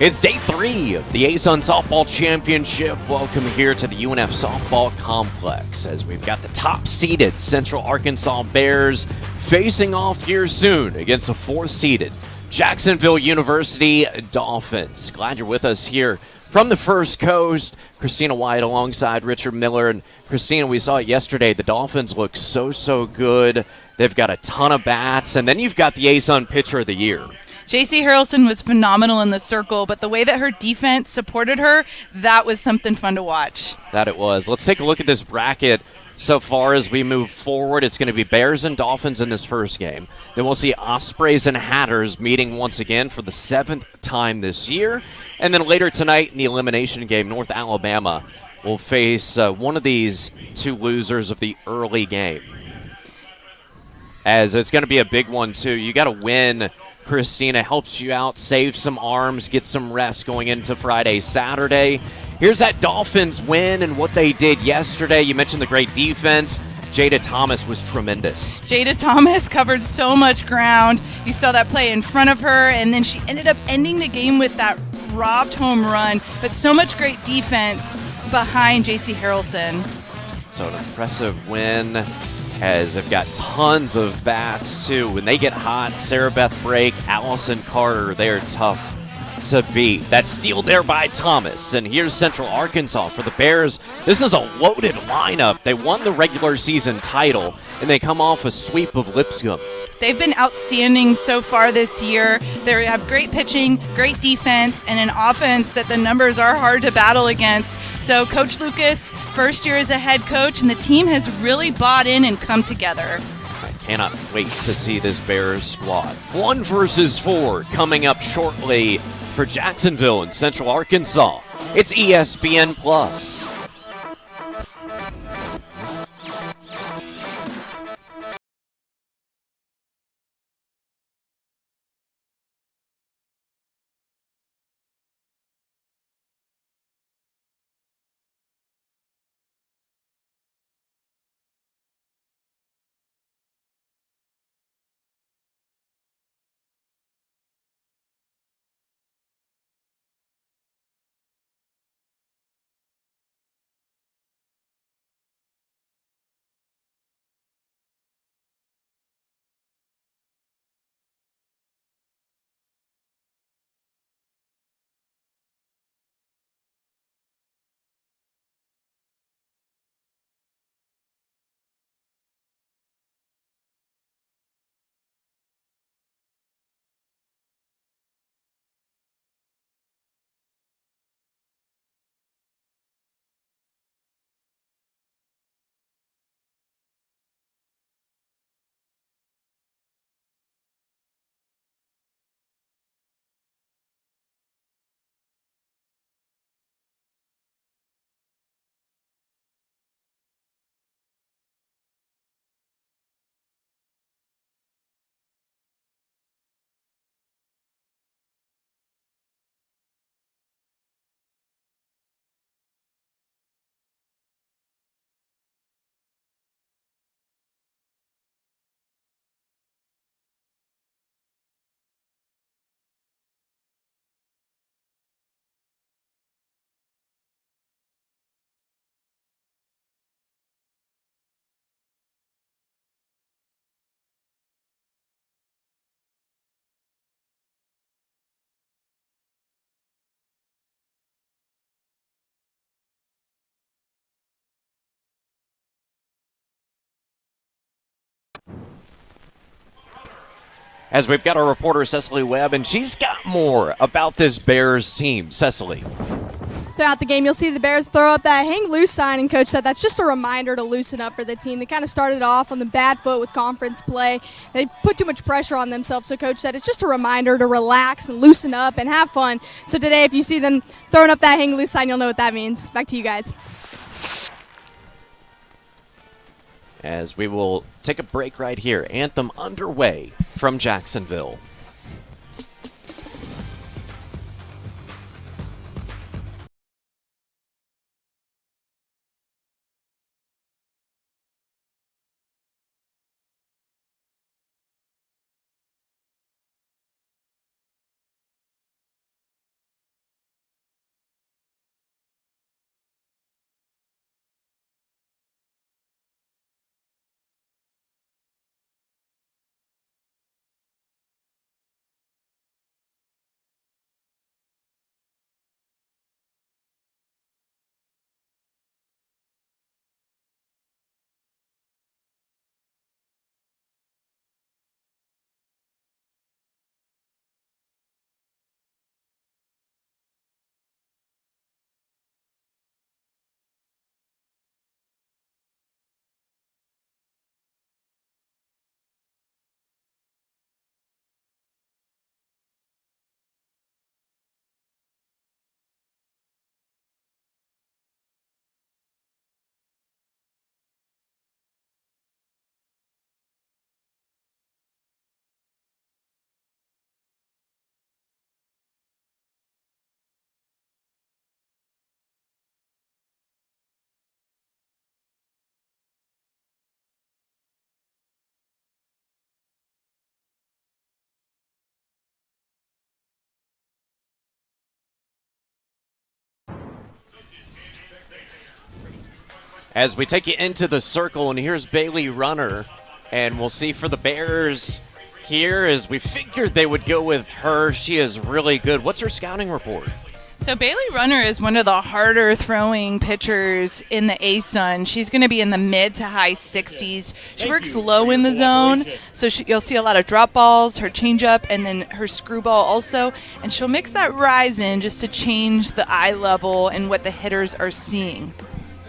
It's day 3 of the ASUN Softball Championship. Welcome here to the UNF Softball Complex as we've got the top-seeded Central Arkansas Bears facing off here soon against the 4th-seeded Jacksonville University Dolphins. Glad you're with us here from the First Coast. Christina White alongside Richard Miller. And Christina, we saw it yesterday. The Dolphins look so good. They've got a ton of bats. And then you've got the ASUN Pitcher of the Year. J.C. Harrelson was phenomenal in the circle, but the way that her defense supported her, that was something fun to watch. That it was. Let's take a look at this bracket so far as we move forward. It's going to be Bears and Dolphins in this first game. Then we'll see Ospreys and Hatters meeting once again for the 7th time this year. And then later tonight in the elimination game, North Alabama will face one of these two losers of the early game. As it's going to be a big one, too. You got to win. Christina helps you out, save some arms, get some rest going into Friday, Saturday. Here's that Dolphins win and what they did yesterday. You mentioned the great defense. Jada Thomas was tremendous. Jada Thomas covered so much ground. You saw that play in front of her, and then she ended up ending the game with that robbed home run. But so much great defense behind J.C. Harrelson. So an impressive win. As they've got tons of bats, too. When they get hot, Sarah Beth Brake, Allison Carter, they're tough to beat. That steal there by Thomas. And here's Central Arkansas for the Bears. This is a loaded lineup. They won the regular season title, and they come off a sweep of Lipscomb. They've been outstanding so far this year. They have great pitching, great defense, and an offense that the numbers are hard to battle against. So Coach Lucas, first year as a head coach, and the team has really bought in and come together. I cannot wait to see this Bears squad. 1 versus 4 coming up shortly for Jacksonville and Central Arkansas. It's ESPN Plus. As we've got our reporter Cecily Webb, and she's got more about this Bears team. Cecily. Throughout the game, you'll see the Bears throw up that hang loose sign, and Coach said that's just a reminder to loosen up for the team. They kind of started off on the bad foot with conference play. They put too much pressure on themselves, so Coach said it's just a reminder to relax and loosen up and have fun. So today, if you see them throwing up that hang loose sign, you'll know what that means. Back to you guys. As we will take a break right here. Anthem underway from Jacksonville. as we take you into the circle, and here's Bailey Runner, and we'll see for the Bears here, as we figured they would go with her. She is really good. What's her scouting report? So Bailey Runner is one of the harder throwing pitchers in the ASUN. She's going to be in the mid to high 60s. She works low in the zone, so you'll see a lot of drop balls, her changeup, and then her screwball also. And she'll mix that rise in just to change the eye level and what the hitters are seeing.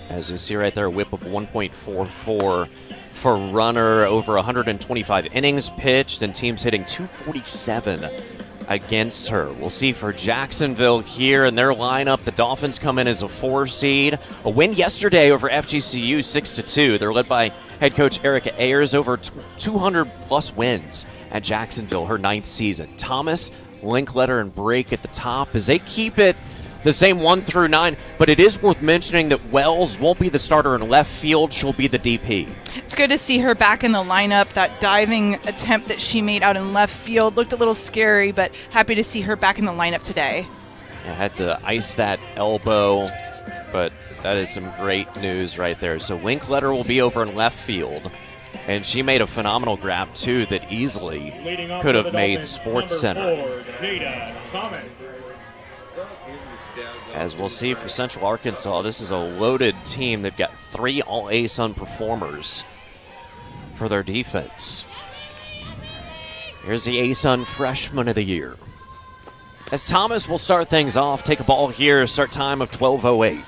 As you see right there, a whip of 1.44 for Runner, over 125 innings pitched, and teams hitting 247 against her. We'll see for Jacksonville here in their lineup. The Dolphins come in as a 4 seed. A win yesterday over FGCU 6-2. They're led by head coach Erica Ayers, over 200-plus wins at Jacksonville, her 9th season. Thomas, Linkletter, and Brake at the top as they keep it the same 1 through 9, but it is worth mentioning that Wells won't be the starter in left field. She'll be the DP. It's good to see her back in the lineup. That diving attempt that she made out in left field looked a little scary, but happy to see her back in the lineup today. I had to ice that elbow, but that is some great news right there. So Linkletter will be over in left field, and she made a phenomenal grab, too, that easily could have made Sports Center. As we'll see for Central Arkansas, this is a loaded team. They've got 3 All-ASUN performers for their defense. Here's the ASUN Freshman of the Year. As Thomas will start things off, take a ball here, start time of 12:08.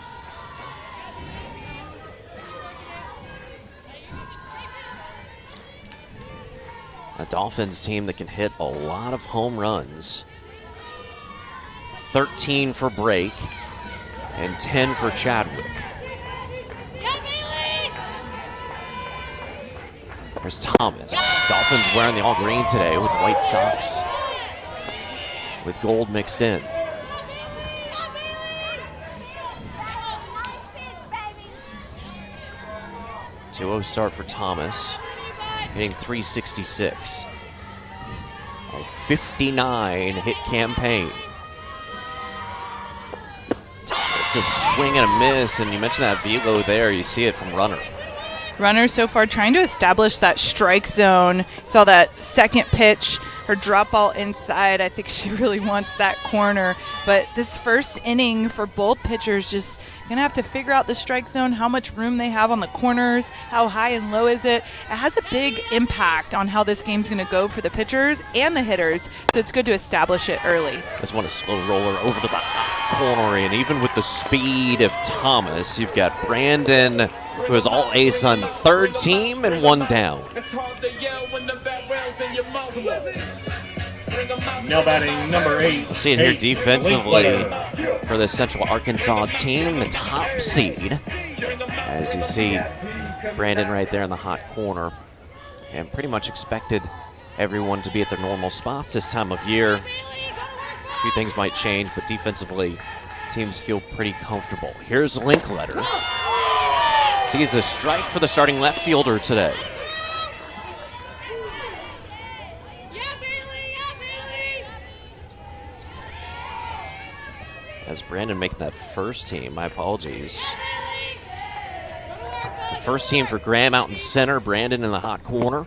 A Dolphins team that can hit a lot of home runs. 13 for Brake and 10 for Chadwick. There's Thomas. Dolphins wearing the all green today with white socks with gold mixed in. .20 start for Thomas, hitting .366. A 59 hit campaign. A swing and a miss, and you mentioned that velo there. You see it from Runner. Runner so far trying to establish that strike zone. Saw that second pitch, her drop ball inside. I think she really wants that corner. But this first inning for both pitchers, just going to have to figure out the strike zone, how much room they have on the corners, how high and low is it. It has a big impact on how this game's going to go for the pitchers and the hitters, so it's good to establish it early. Just want a slow roller over to the hot corner, and even with the speed of Thomas, you've got Brandon, who is all ASUN, 3rd team and 1 down. Now batting number 8. See it here defensively for the Central Arkansas team, the top seed. As you see Brandon right there in the hot corner, and pretty much expected everyone to be at their normal spots this time of year. A few things might change, but defensively, teams feel pretty comfortable. Here's Linkletter. Sees a strike for the starting left fielder today. As Brandon making that first team, my apologies. The first team for Grand Mountain Center, Brandon in the hot corner.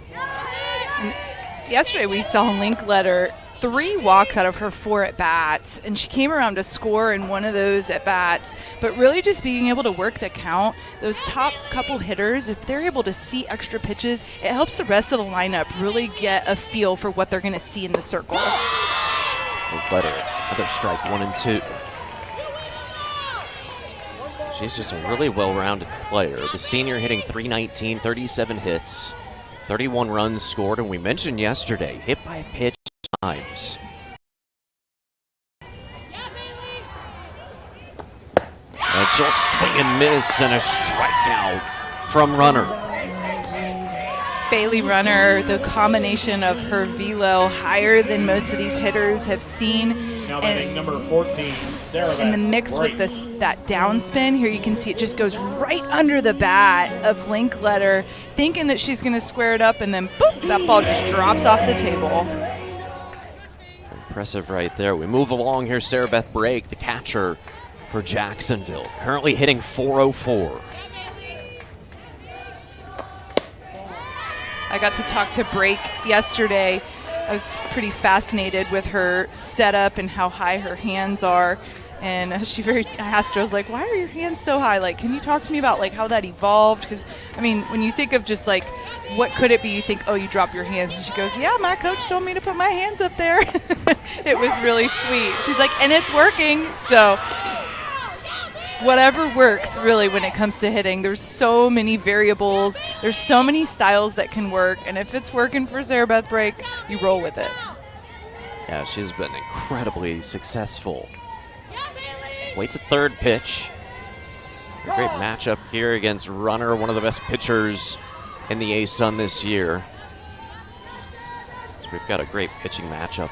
Yesterday we saw Linkletter 3 walks out of her 4 at-bats, and she came around to score in one of those at-bats, but really just being able to work the count. Those top couple hitters, if they're able to see extra pitches, it helps the rest of the lineup really get a feel for what they're going to see in the circle. Linkletter, another strike, 1 and 2. She's just a really well-rounded player. The senior hitting .319, 37 hits, 31 runs scored, and we mentioned yesterday, hit by pitch times. And she'll swing and miss, and a strikeout from Runner. Bailey Runner, the combination of her velo higher than most of these hitters have seen, And number 14, in the mix with that downspin, here you can see it just goes right under the bat of Linkletter, thinking that she's going to square it up, and then boom, that ball just drops off the table. Impressive right there. We move along here. Sarah Beth Brake, the catcher for Jacksonville, currently hitting .404. I got to talk to Break yesterday. I was pretty fascinated with her setup and how high her hands are. And I asked her, I was like, why are your hands so high? Like, can you talk to me about like how that evolved? Because, I mean, when you think of just like, what could it be? You think, oh, you drop your hands. And she goes, yeah, my coach told me to put my hands up there. It was really sweet. She's like, and it's working. So whatever works really when it comes to hitting. There's so many variables. There's so many styles that can work. And if it's working for Sarah Beth Break, you roll with it. Yeah, she's been incredibly successful. Waits a third pitch. A great matchup here against Runner, one of the best pitchers in the ASUN this year. So we've got a great pitching matchup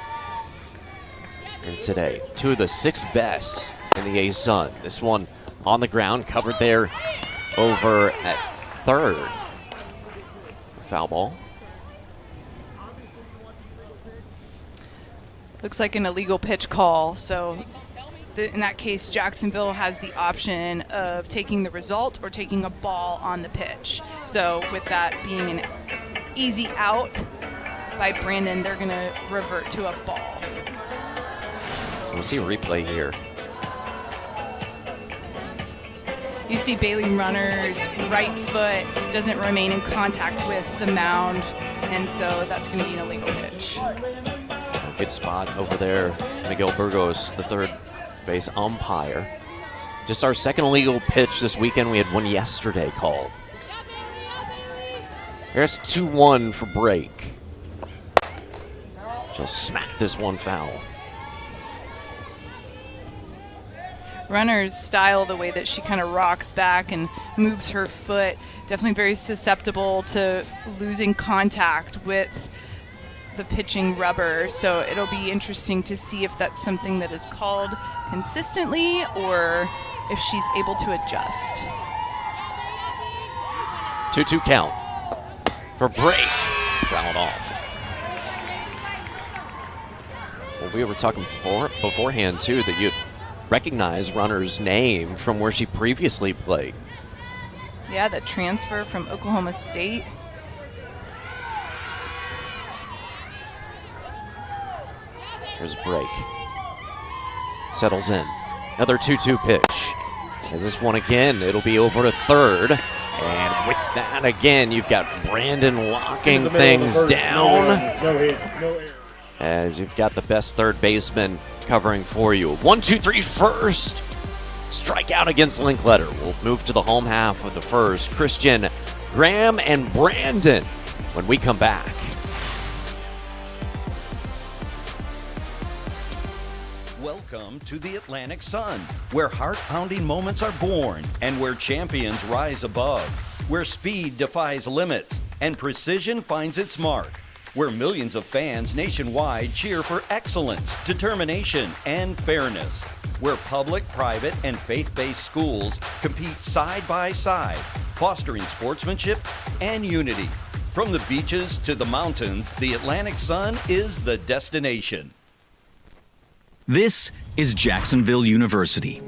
here today. Two of the 6 best in the ASUN. This one on the ground, covered there over at third. Foul ball. Looks like an illegal pitch call, so in that case, Jacksonville has the option of taking the result or taking a ball on the pitch. So with that being an easy out by Brandon, they're going to revert to a ball. We'll see a replay here. You see Bailey Runner's right foot doesn't remain in contact with the mound, and so that's going to be an illegal pitch. Good spot over there. Miguel Burgos, the third base umpire. Just our second illegal pitch this weekend. We had one yesterday called. Here's 2-1 for Break. She'll smack this one foul. Runner's style, the way that she kind of rocks back and moves her foot, definitely very susceptible to losing contact with the pitching rubber. So it'll be interesting to see if that's something that is called consistently or if she's able to adjust. 2-2 count for Break. Fouled off. Well, we were talking beforehand, too, that you'd recognize Runner's name from where she previously played. Yeah, the transfer from Oklahoma State. Here's Break. Settles in. Another 2-2 pitch. As this one again, it'll be over to third. And with that again, you've got Brandon locking things down. No hit, no error. As you've got the best third baseman covering for you. 1-2-3 first. Strikeout against Linkletter. We'll move to the home half of the first. Christian, Graham, and Brandon when we come back. Welcome to the Atlantic Sun, where heart-pounding moments are born and where champions rise above, where speed defies limits and precision finds its mark, where millions of fans nationwide cheer for excellence, determination, and fairness, where public, private, and faith-based schools compete side by side, fostering sportsmanship and unity. From the beaches to the mountains, the Atlantic Sun is the destination. This is Jacksonville University.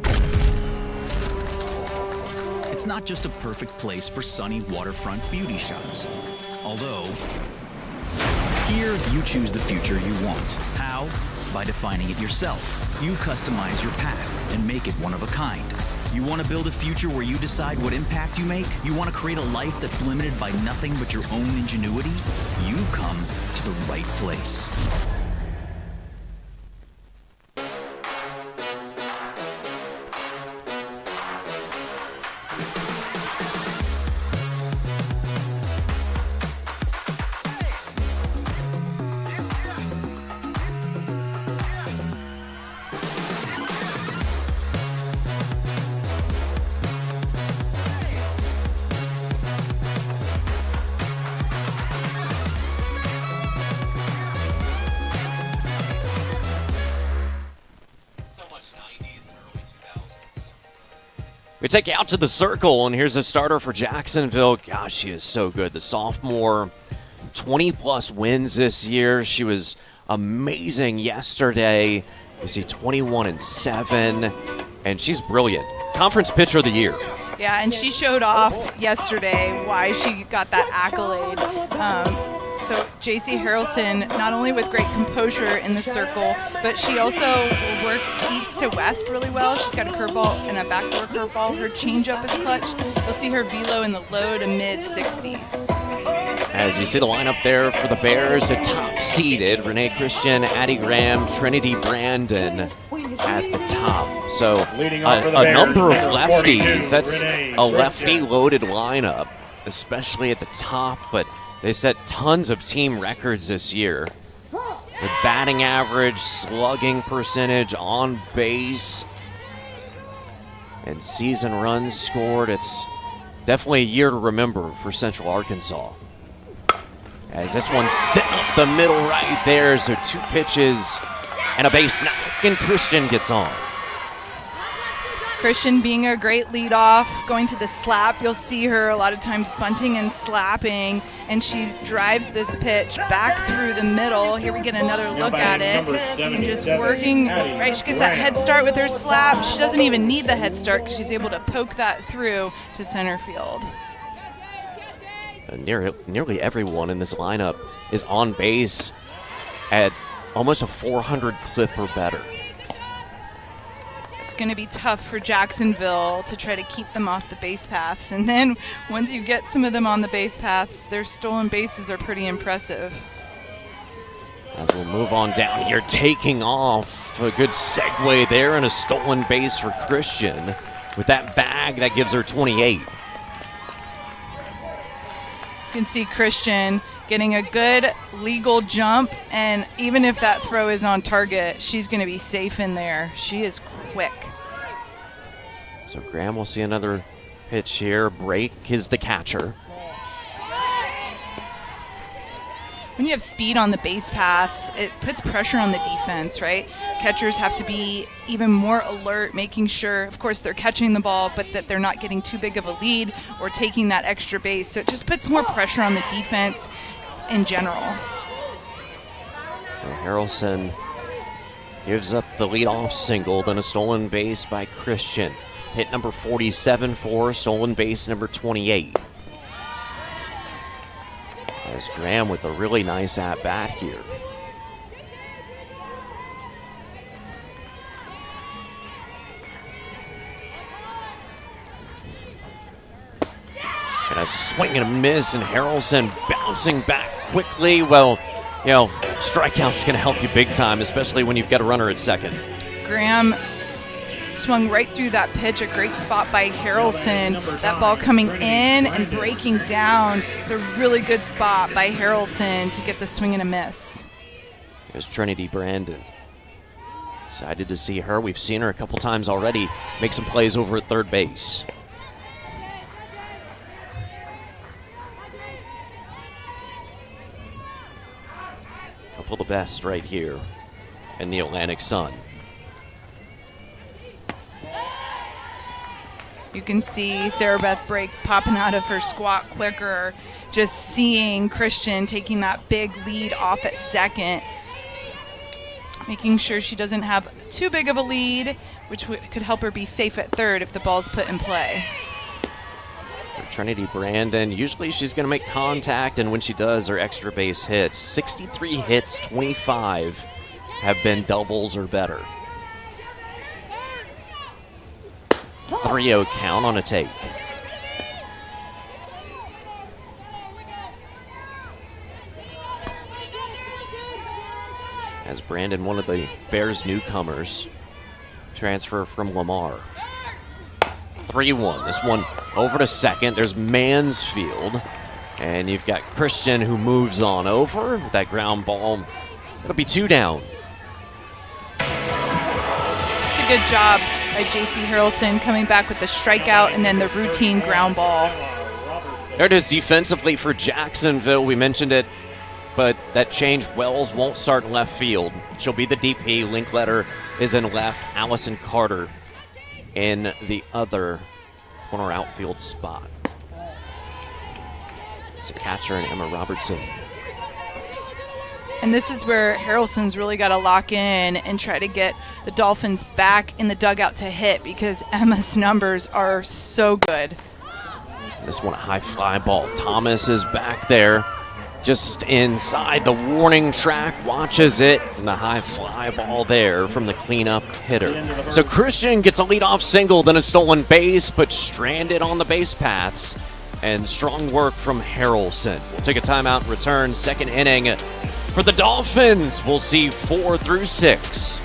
It's not just a perfect place for sunny waterfront beauty shots. Although, here you choose the future you want. How? By defining it yourself. You customize your path and make it one of a kind. You want to build a future where you decide what impact you make? You want to create a life that's limited by nothing but your own ingenuity? You've come to the right place. We take you out to the circle, and here's a starter for Jacksonville. Gosh, she is so good. The sophomore, 20-plus wins this year. She was amazing yesterday. You see 21-7, and she's brilliant. Conference Pitcher of the Year. Yeah, and she showed off yesterday why she got that accolade. So JC Harrelson, not only with great composure in the circle, but she also will work east to west really well. She's got a curveball and a backdoor curveball. Her changeup is clutch. You'll see her velo in the low to mid 60s. As you see the lineup there for the Bears, a top-seeded Renee Christian, Addie Graham, Trinity Brandon at the top. So a number of lefties. That's a lefty-loaded lineup, especially at the top, but they set tons of team records this year. With batting average, slugging percentage, on base, and season runs scored. It's definitely a year to remember for Central Arkansas. As this one's sitting up the middle right there, so 2 pitches and a base knock, and Christian gets on. Christian being a great leadoff, going to the slap. You'll see her a lot of times bunting and slapping, and she drives this pitch back through the middle. Here we get another look at it, and just working, right, she gets that head start with her slap. She doesn't even need the head start because she's able to poke that through to center field. Nearly everyone in this lineup is on base at almost a 400 clip or better. It's going to be tough for Jacksonville to try to keep them off the base paths. And then once you get some of them on the base paths, their stolen bases are pretty impressive. As we'll move on down here, taking off. A good segue there and a stolen base for Christian. With that bag, that gives her 28. You can see Christian getting a good legal jump, and even if that throw is on target, she's going to be safe in there. She is quick. So Graham will see another pitch here. Break is the catcher. When you have speed on the base paths, it puts pressure on the defense, right? Catchers have to be even more alert, making sure, of course, they're catching the ball, but that they're not getting too big of a lead or taking that extra base. So it just puts more pressure on the defense in general. Well, Harrelson gives up the leadoff single, then a stolen base by Christian. Hit number 47 for stolen base number 28. As Graham with a really nice at-bat here. And a swing and a miss, and Harrelson bouncing back quickly. Well, you know, strikeout's going to help you big time, especially when you've got a runner at second. Graham swung right through that pitch, a great spot by Harrelson. That ball coming in and breaking down. It's a really good spot by Harrelson to get the swing and a miss. Here's Trinity Brandon. Excited to see her. We've seen her a couple times already make some plays over at third base. Couple of the best right here in the Atlantic Sun. You can see Sarah Beth Brake popping out of her squat clicker, just seeing Christian taking that big lead off at second, making sure she doesn't have too big of a lead, which could help her be safe at third if the ball's put in play. For Trinity Brandon, usually she's going to make contact, and when she does, her extra base hits. 63 hits, 25 have been doubles or better. 3-0 count on a take. As Brandon, one of the Bears newcomers, transfer from Lamar. 3-1. This one over to second. There's Mansfield. And you've got Christian who moves on over. That ground ball. It'll be 2 down. It's a good job by J.C. Harrelson coming back with the strikeout and then the routine ground ball. There it is defensively for Jacksonville. We mentioned it, but that change. Wells won't start in left field. She'll be the DP. Linkletter is in left. Allison Carter in the other corner outfield spot. It's a catcher and Emma Robertson. And this is where Harrelson's really got to lock in and try to get the Dolphins back in the dugout to hit, because Emma's numbers are so good. This one a high fly ball. Thomas is back there just inside the warning track, watches it, and the high fly ball there from the cleanup hitter. So Christian gets a leadoff single, then a stolen base, but stranded on the base paths. And strong work from Harrelson. We'll take a timeout and return. Second inning for the Dolphins. We'll see 4 through 6.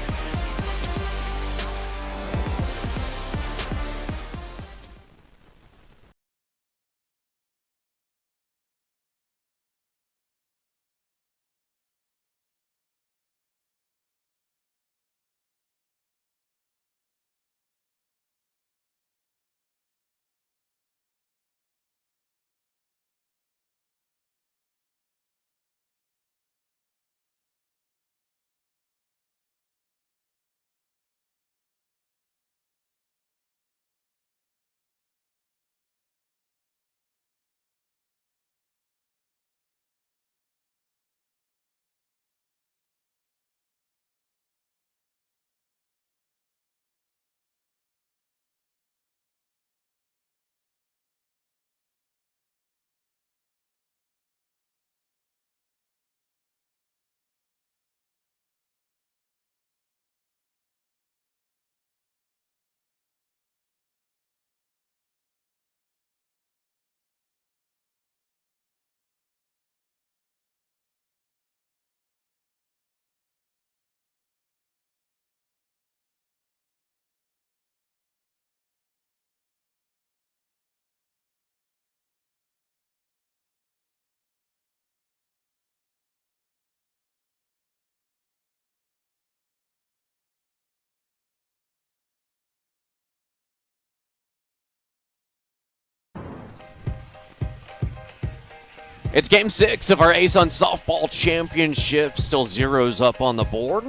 It's game 6 of our ASUN softball championship. Still zeros up on the board.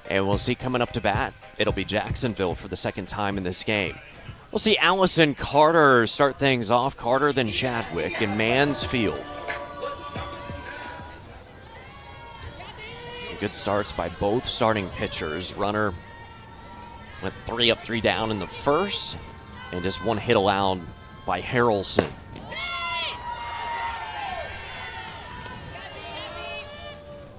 And we'll see coming up to bat, it'll be Jacksonville for the second time in this game. We'll see Allison Carter start things off. Carter, then Chadwick in Mansfield. Some good starts by both starting pitchers. Runner went 3 up, 3 down in the first. And just one hit allowed by Harrelson.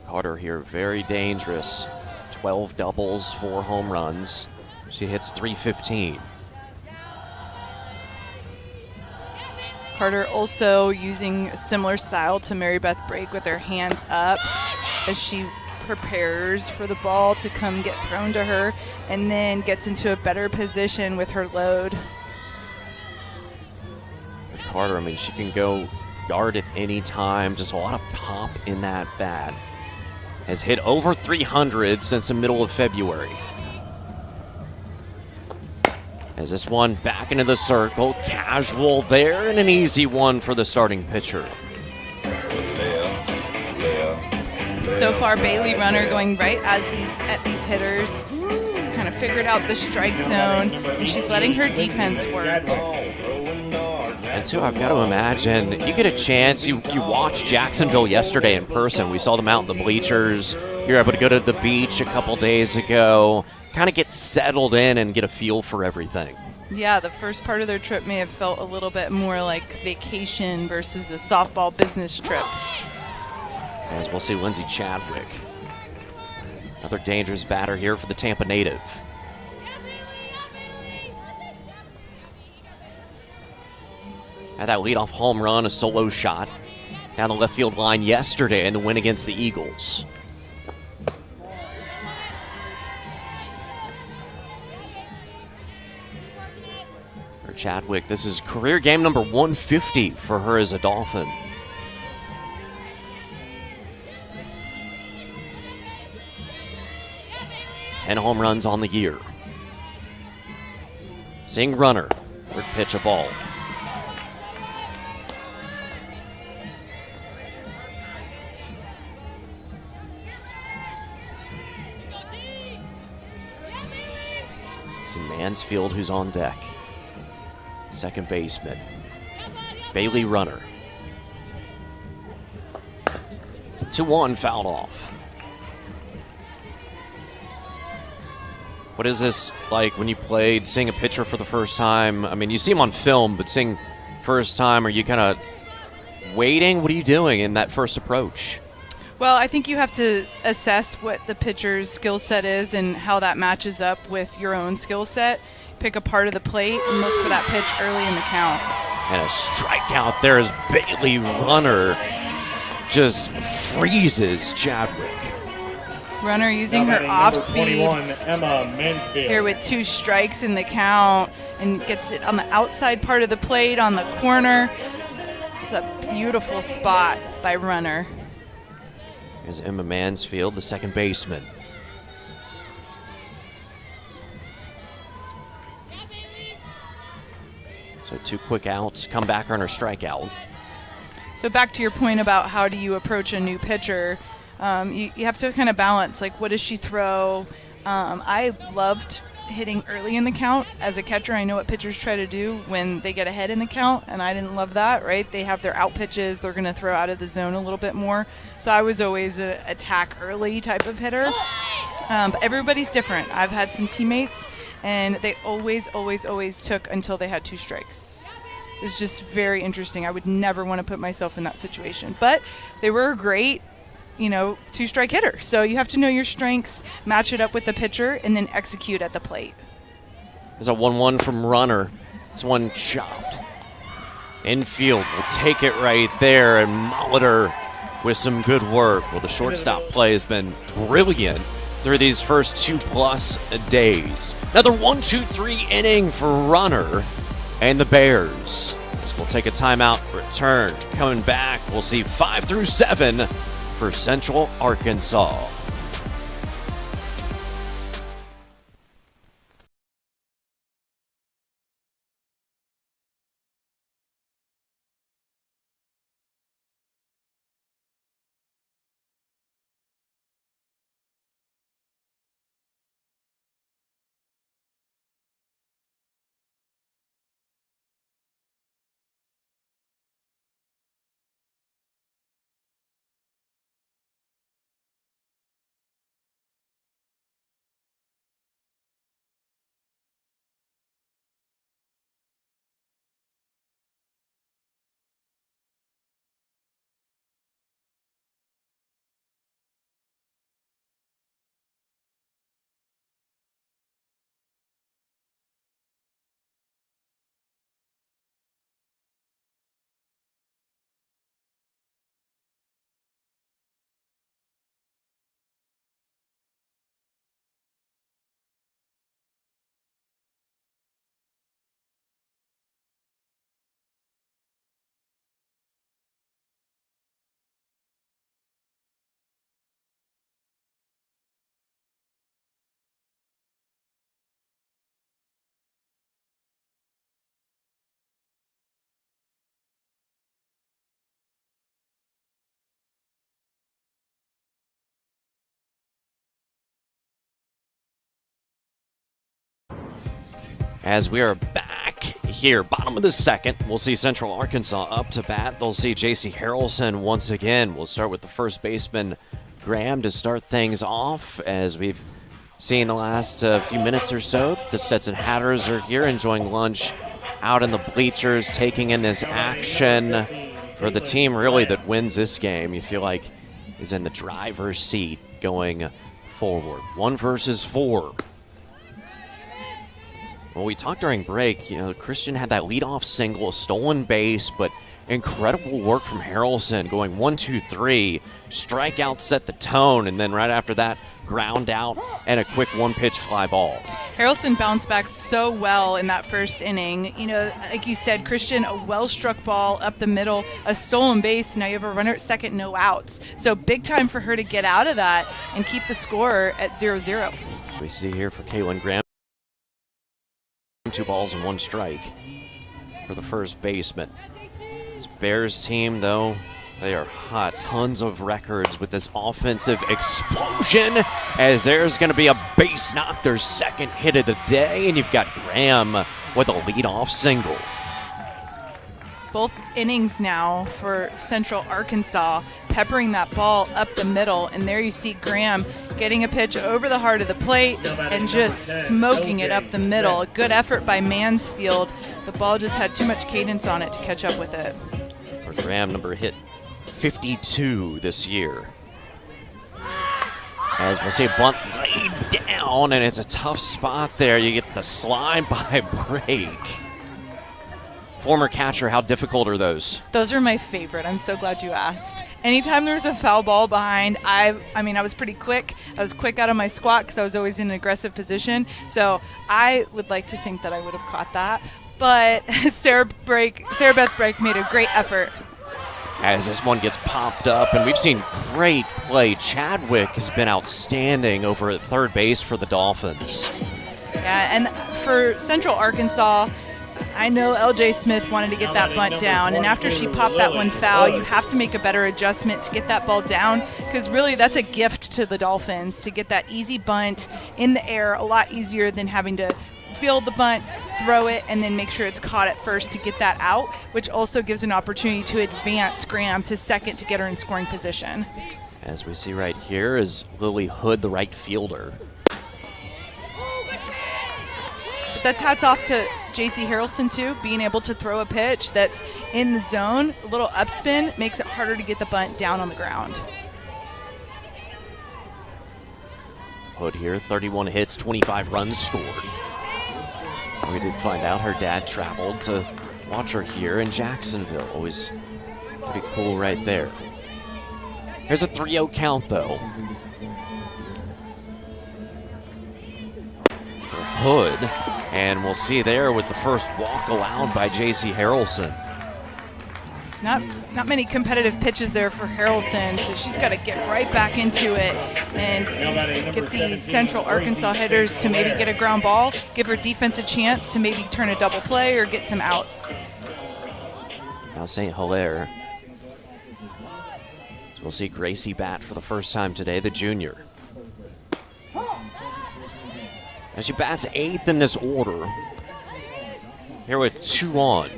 Carter here, very dangerous. 12 doubles, 4 home runs. She hits .315. Carter also using a similar style to Mary Beth Brake with her hands up as she prepares for the ball to come get thrown to her, and then gets into a better position with her load. Carter, I mean, she can go guard at any time. Just a lot of pop in that bat. Has hit over 300 since the middle of February. As this one back into the circle, casual there, and an easy one for the starting pitcher. So far, Bailey Runner going right at these hitters. She's kind of figured out the strike zone, and she's letting her defense work. And too, I've got to imagine, you get a chance, you watched Jacksonville yesterday in person. We saw them out in the bleachers. You're able to go to the beach a couple days ago, kind of get settled in and get a feel for everything. Yeah, the first part of their trip may have felt a little bit more like vacation versus a softball business trip. As we'll see Lindsay Chadwick. Another dangerous batter here for the Tampa native. Had that leadoff home run, a solo shot down the left field line yesterday in the win against the Eagles. For Chadwick, this is career game number 150 for her as a Dolphin. Ten home runs on the year. Seeing Runner, third pitch a ball. Mansfield, who's on deck. Second baseman, Bailey Runner. 2-1 fouled off. What is this like when you played, seeing a pitcher for the first time? I mean, you see him on film, but seeing first time, are you kind of waiting? What are you doing in that first approach? Well, I think you have to assess what the pitcher's skill set is and how that matches up with your own skill set. Pick a part of the plate and look for that pitch early in the count. And a strikeout there as Bailey Runner just freezes Chadwick. Runner using Now her batting off number speed 21, Emma Mansfield. here with 2 strikes in the count and gets it on the outside part of the plate on the corner. It's a beautiful spot by Runner. Here's Emma Mansfield, the second baseman. So 2 quick outs, come back on her strikeout. So back to your point about how do you approach a new pitcher, you have to kind of balance, like, what does she throw? I loved hitting early in the count. As a catcher, I know what pitchers try to do when they get ahead in the count, and I didn't love that, right? They have their out pitches. They're going to throw out of the zone a little bit more. So I was always an attack early type of hitter. But everybody's different. I've had some teammates, and they always took until they had 2 strikes. It's just very interesting. I would never want to put myself in that situation. But they were a great, 2-strike hitter. So you have to know your strengths, match it up with the pitcher, and then execute at the plate. There's a 1-1 from Runner. It's one chopped. Infield will take it right there, and Molitor with some good work. Well, the shortstop play has been brilliant through these first 2+ days. Another 1-2-3 inning for Runner and the Bears. So we'll take a timeout, return. Coming back, we'll see 5 through 7 for Central Arkansas. As we are back here, bottom of the second, we'll see Central Arkansas up to bat. They'll see J.C. Harrelson once again. We'll start with the first baseman, Graham, to start things off. As we've seen the last few minutes or so, the Stetson Hatters are here enjoying lunch out in the bleachers, taking in this action for the team really that wins this game. You feel like is in the driver's seat going forward. 1 versus 4. Well, we talked during break, Christian had that leadoff single, a stolen base, but incredible work from Harrelson going 1-2-3, strikeout set the tone, and then right after that, ground out and a quick 1-pitch fly ball. Harrelson bounced back so well in that first inning. Like you said, Christian, a well-struck ball up the middle, a stolen base. Now you have a runner at second, no outs. So big time for her to get out of that and keep the score at 0-0. We see here for Kaylin Graham, 2 balls and 1 strike for the first baseman. This Bears team, though, they are hot. Tons of records with this offensive explosion, as there's going to be a base knock, their second hit of the day, and you've got Graham with a leadoff single. both innings now for Central Arkansas, peppering that ball up the middle. And there you see Graham getting a pitch over the heart of the plate and just smoking it up the middle. A good effort by Mansfield. The ball just had too much cadence on it to catch up with it. For Graham, number hit 52 this year. As we'll see a bunt laid down, and it's a tough spot there. You get the slide by break. Former catcher, how difficult are those? Those are my favorite. I'm so glad you asked. Anytime there's a foul ball behind, I was pretty quick. I was quick out of my squat because I was always in an aggressive position. So I would like to think that I would have caught that. But Sarah Beth Brake made a great effort. As this one gets popped up, and we've seen great play. Chadwick has been outstanding over at third base for the Dolphins. Yeah, and for Central Arkansas, I know LJ Smith wanted to get that bunt down, and after she popped that one foul, you have to make a better adjustment to get that ball down, because really that's a gift to the Dolphins to get that easy bunt in the air, a lot easier than having to field the bunt, throw it, and then make sure it's caught at first to get that out, which also gives an opportunity to advance Graham to second to get her in scoring position. As we see right here is Lily Hood, the right fielder. But that's hats off to JC Harrelson too, being able to throw a pitch that's in the zone. A little upspin makes it harder to get the bunt down on the ground. Hood here, 31 hits, 25 runs scored. We did find out her dad traveled to watch her here in Jacksonville. Always pretty cool right there. Here's a 3-0 count, though. For Hood, and we'll see there with the first walk allowed by J.C. Harrelson. Not many competitive pitches there for Harrelson, so she's got to get right back into it and get these Central Arkansas hitters to maybe get a ground ball, give her defense a chance to maybe turn a double play or get some outs. Now St. Hilaire. So we'll see Gracie bat for the first time today, the junior. And she bats 8th in this order. Here with 2 on.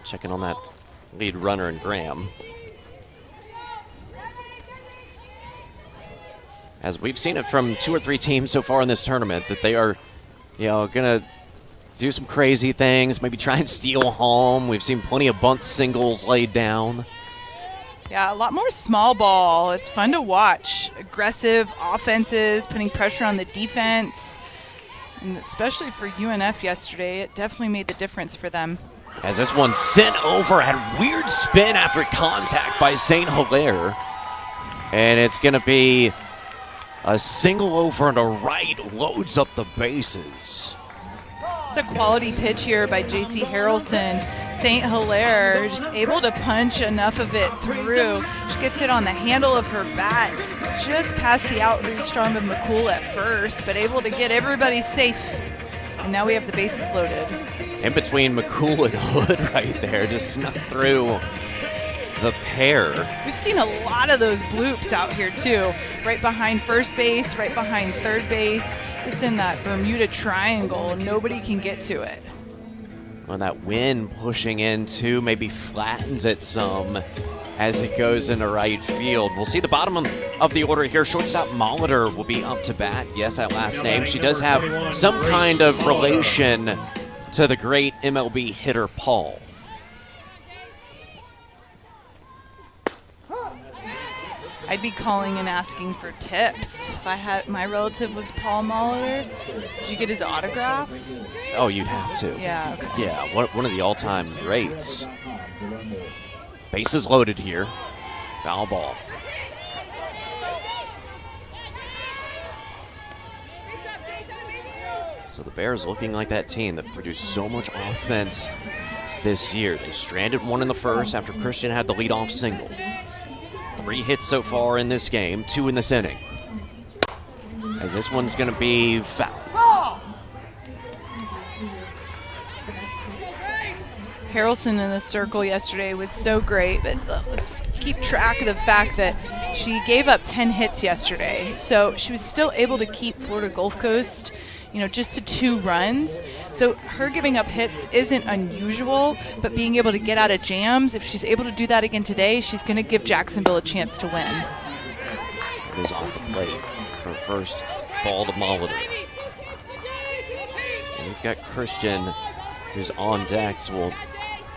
Checking on that lead runner and Graham. As we've seen it from 2 or 3 teams so far in this tournament, that they are, gonna do some crazy things, maybe try and steal home. We've seen plenty of bunt singles laid down. Yeah, a lot more small ball. It's fun to watch. Aggressive offenses, putting pressure on the defense. And especially for UNF yesterday, it definitely made the difference for them. As this one sent over, had weird spin after contact by St. Hilaire. And it's going to be a single over to right, loads up the bases. It's a quality pitch here by J.C. Harrelson. St. Hilaire just able to punch enough of it through. She gets it on the handle of her bat, just past the outreached arm of McCool at first, but able to get everybody safe. And now we have the bases loaded. In between McCool and Hood right there, just snuck through the pair. We've seen a lot of those bloops out here too. Right behind first base, right behind third base. Just in that Bermuda Triangle, nobody can get to it. Well, that wind pushing in too maybe flattens it some as it goes into right field. We'll see the bottom of the order here. Shortstop Molitor will be up to bat. Yes, that last name. She does have some kind of relation to the great MLB hitter Paul. I'd be calling and asking for tips if I had my relative was Paul Molitor. Did you get his autograph? Oh, you'd have to. Yeah, okay. Yeah, one of the all-time greats. Bases loaded here. Foul ball. So the Bears looking like that team that produced so much offense this year. They stranded one in the first after Christian had the leadoff single. 3 hits so far in this game, 2 in this inning. As this one's going to be foul. Harrelson in the circle yesterday was so great, but let's keep track of the fact that she gave up 10 hits yesterday. So she was still able to keep Florida Gulf Coast, just to 2 runs. So her giving up hits isn't unusual, but being able to get out of jams, if she's able to do that again today, she's going to give Jacksonville a chance to win. Goes off the plate for first ball to Molitor. And we've got Christian, who's on deck, so we'll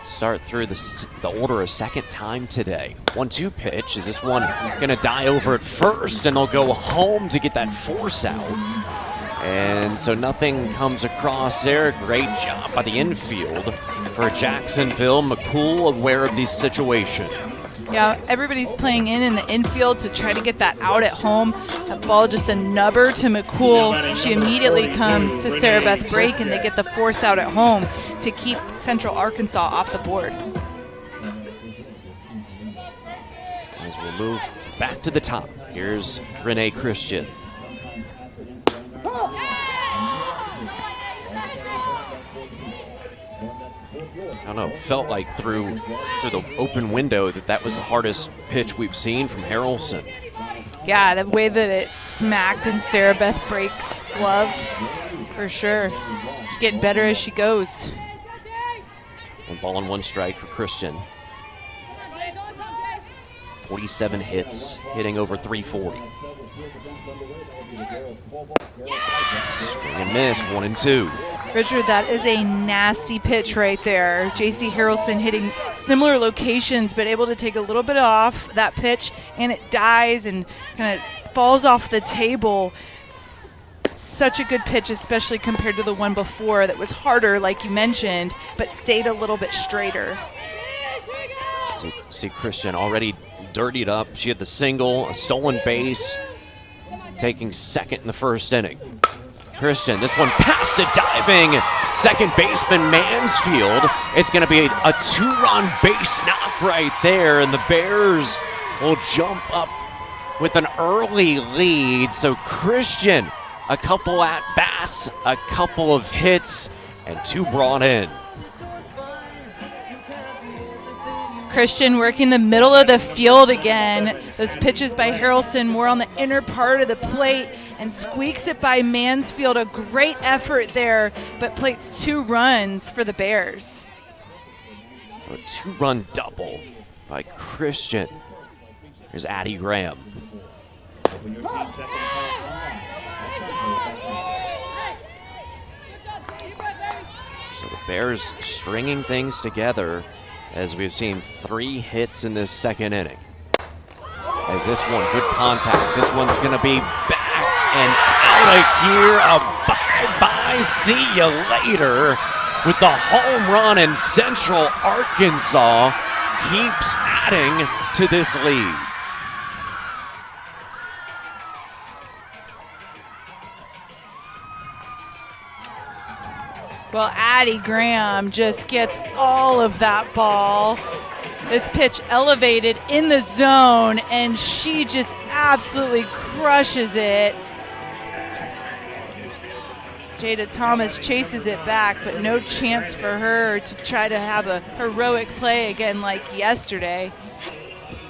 start through the order a second time today. 1-2 pitch. Is this one going to die over at first, and they'll go home to get that force out? And so nothing comes across there. Great job by the infield for Jacksonville. McCool aware of the situation. Yeah, everybody's playing in the infield to try to get that out at home. That ball just a nubber to McCool. She immediately comes to Sarah Beth Brake, and they get the force out at home to keep Central Arkansas off the board. As we'll move back to the top, here's Renee Christian. I don't know, felt like through the open window that was the hardest pitch we've seen from Harrelson. Yeah, the way that it smacked in Sarah Beth Brake's glove, for sure. She's getting better as she goes. 1 ball and 1 strike for Christian. 47 hits, hitting over 340. Swing and miss, 1-2. Richard, that is a nasty pitch right there. J.C. Harrelson hitting similar locations, but able to take a little bit off that pitch, and it dies and kind of falls off the table. Such a good pitch, especially compared to the one before that was harder, like you mentioned, but stayed a little bit straighter. So see Christian already dirtied up. She had the single, a stolen base, taking second in the first inning. Christian, this one past a diving second baseman Mansfield. It's going to be a 2-run base knock right there, and the Bears will jump up with an early lead. So Christian, a couple at-bats, a couple of hits, and 2 brought in. Christian working the middle of the field again. Those pitches by Harrelson more on the inner part of the plate, and squeaks it by Mansfield. A great effort there, but plates 2 runs for the Bears. A 2-run double by Christian. Here's Addie Graham. So the Bears stringing things together, as we've seen 3 hits in this second inning. As this one, good contact. This one's going to be back and out of here. A bye-bye, see you later, with the home run, and Central Arkansas keeps adding to this lead. Well, Addie Graham just gets all of that ball. This pitch elevated in the zone, and she just absolutely crushes it. Jada Thomas chases it back, but no chance for her to try to have a heroic play again like yesterday.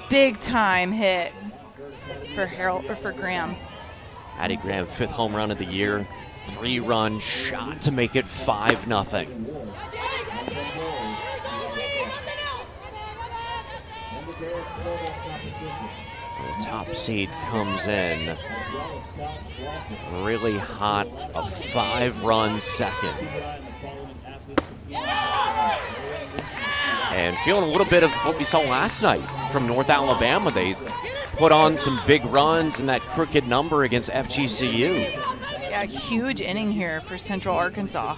Big time hit for Graham. Addie Graham, 5th home run of the year. 3-run shot to make it 5-0. The top seed comes in really hot, a 5-run second. And feeling a little bit of what we saw last night from North Alabama. They put on some big runs in that crooked number against FGCU. Yeah, huge inning here for Central Arkansas.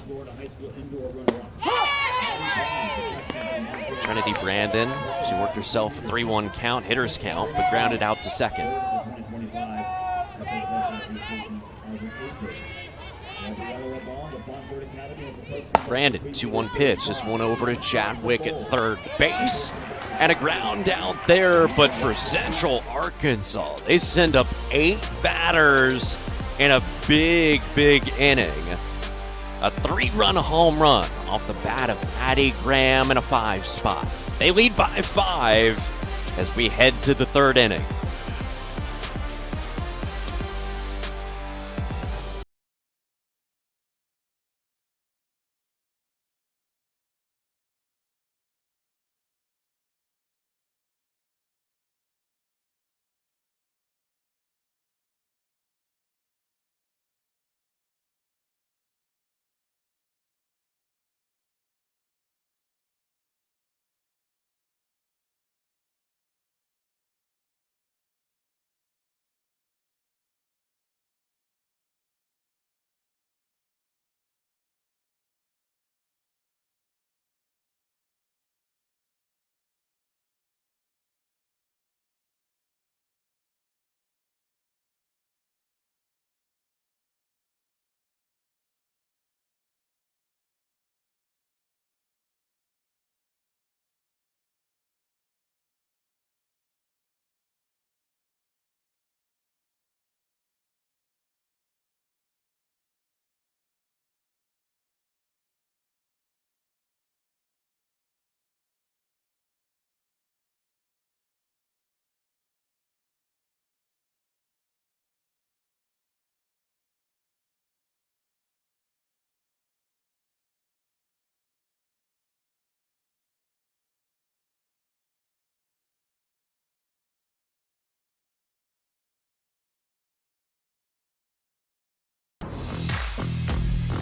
Trinity Brandon, she worked herself a 3-1 count, hitter's count, but grounded out to second. Brandon, 2-1 pitch, this one over to Chadwick at third base. And a ground out there, but for Central Arkansas, they send up 8 batters in a big, big inning. A 3-run home run off the bat of Addie Graham in a 5 spot. They lead by 5 as we head to the 3rd inning.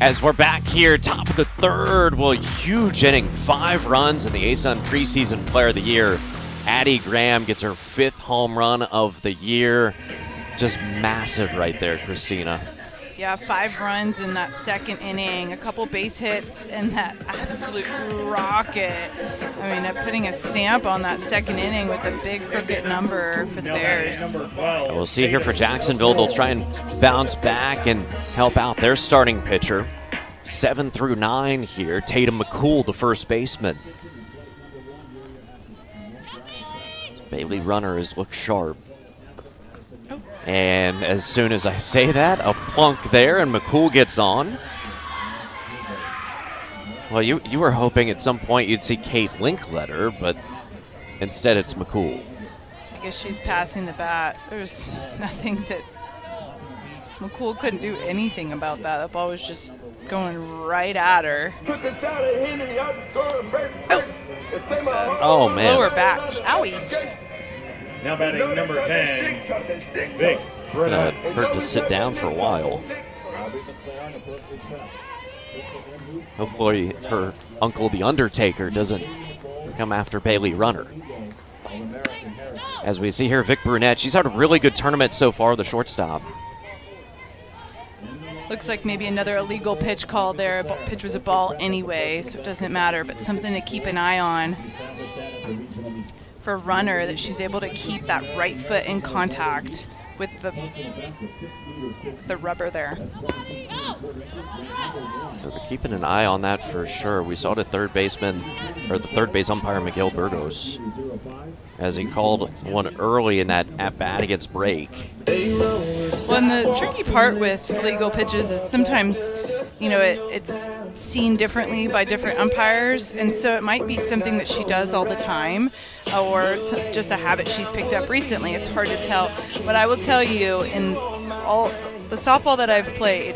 As we're back here, top of the 3rd, well, huge inning, 5 runs, and the ASUN preseason player of the year, Addie Graham, gets her 5th home run of the year. Just massive right there, Christina. Yeah, 5 runs in that 2nd inning, a couple base hits, and that absolute rocket. I mean, putting a stamp on that 2nd inning with a big crooked number for the Bears. We'll see here for Jacksonville. They'll try and bounce back and help out their starting pitcher. 7 through 9 here. Tatum McCool, the first baseman. Bailey Runner has looked sharp. And as soon as I say that, a plunk there, and McCool gets on. Well, you were hoping at some point you'd see Kate Linkletter, but instead it's McCool. I guess she's passing the bat. There's nothing that McCool couldn't do anything about that. That ball was just going right at her. Oh, man. Lower back. Owie. Now batting number 10, Vic Gonna hurt to sit down for a while. Hopefully her uncle, the Undertaker, doesn't come after Bailey Runner. As we see here, Vic Brunette, she's had a really good tournament so far, the shortstop. Looks like maybe another illegal pitch call there. Pitch was a ball anyway, so it doesn't matter, but something to keep an eye on for Runner, that she's able to keep that right foot in contact with the rubber there. So we're keeping an eye on that for sure. We saw the third baseman, or the third base umpire, Miguel Burgos, as he called one early in that at-bat against Brake. Well, and the tricky part with illegal pitches is sometimes, you know, it's seen differently by different umpires, and so it might be something that she does all the time or just a habit she's picked up recently. It's hard to tell. But I will tell you, in all the softball that I've played,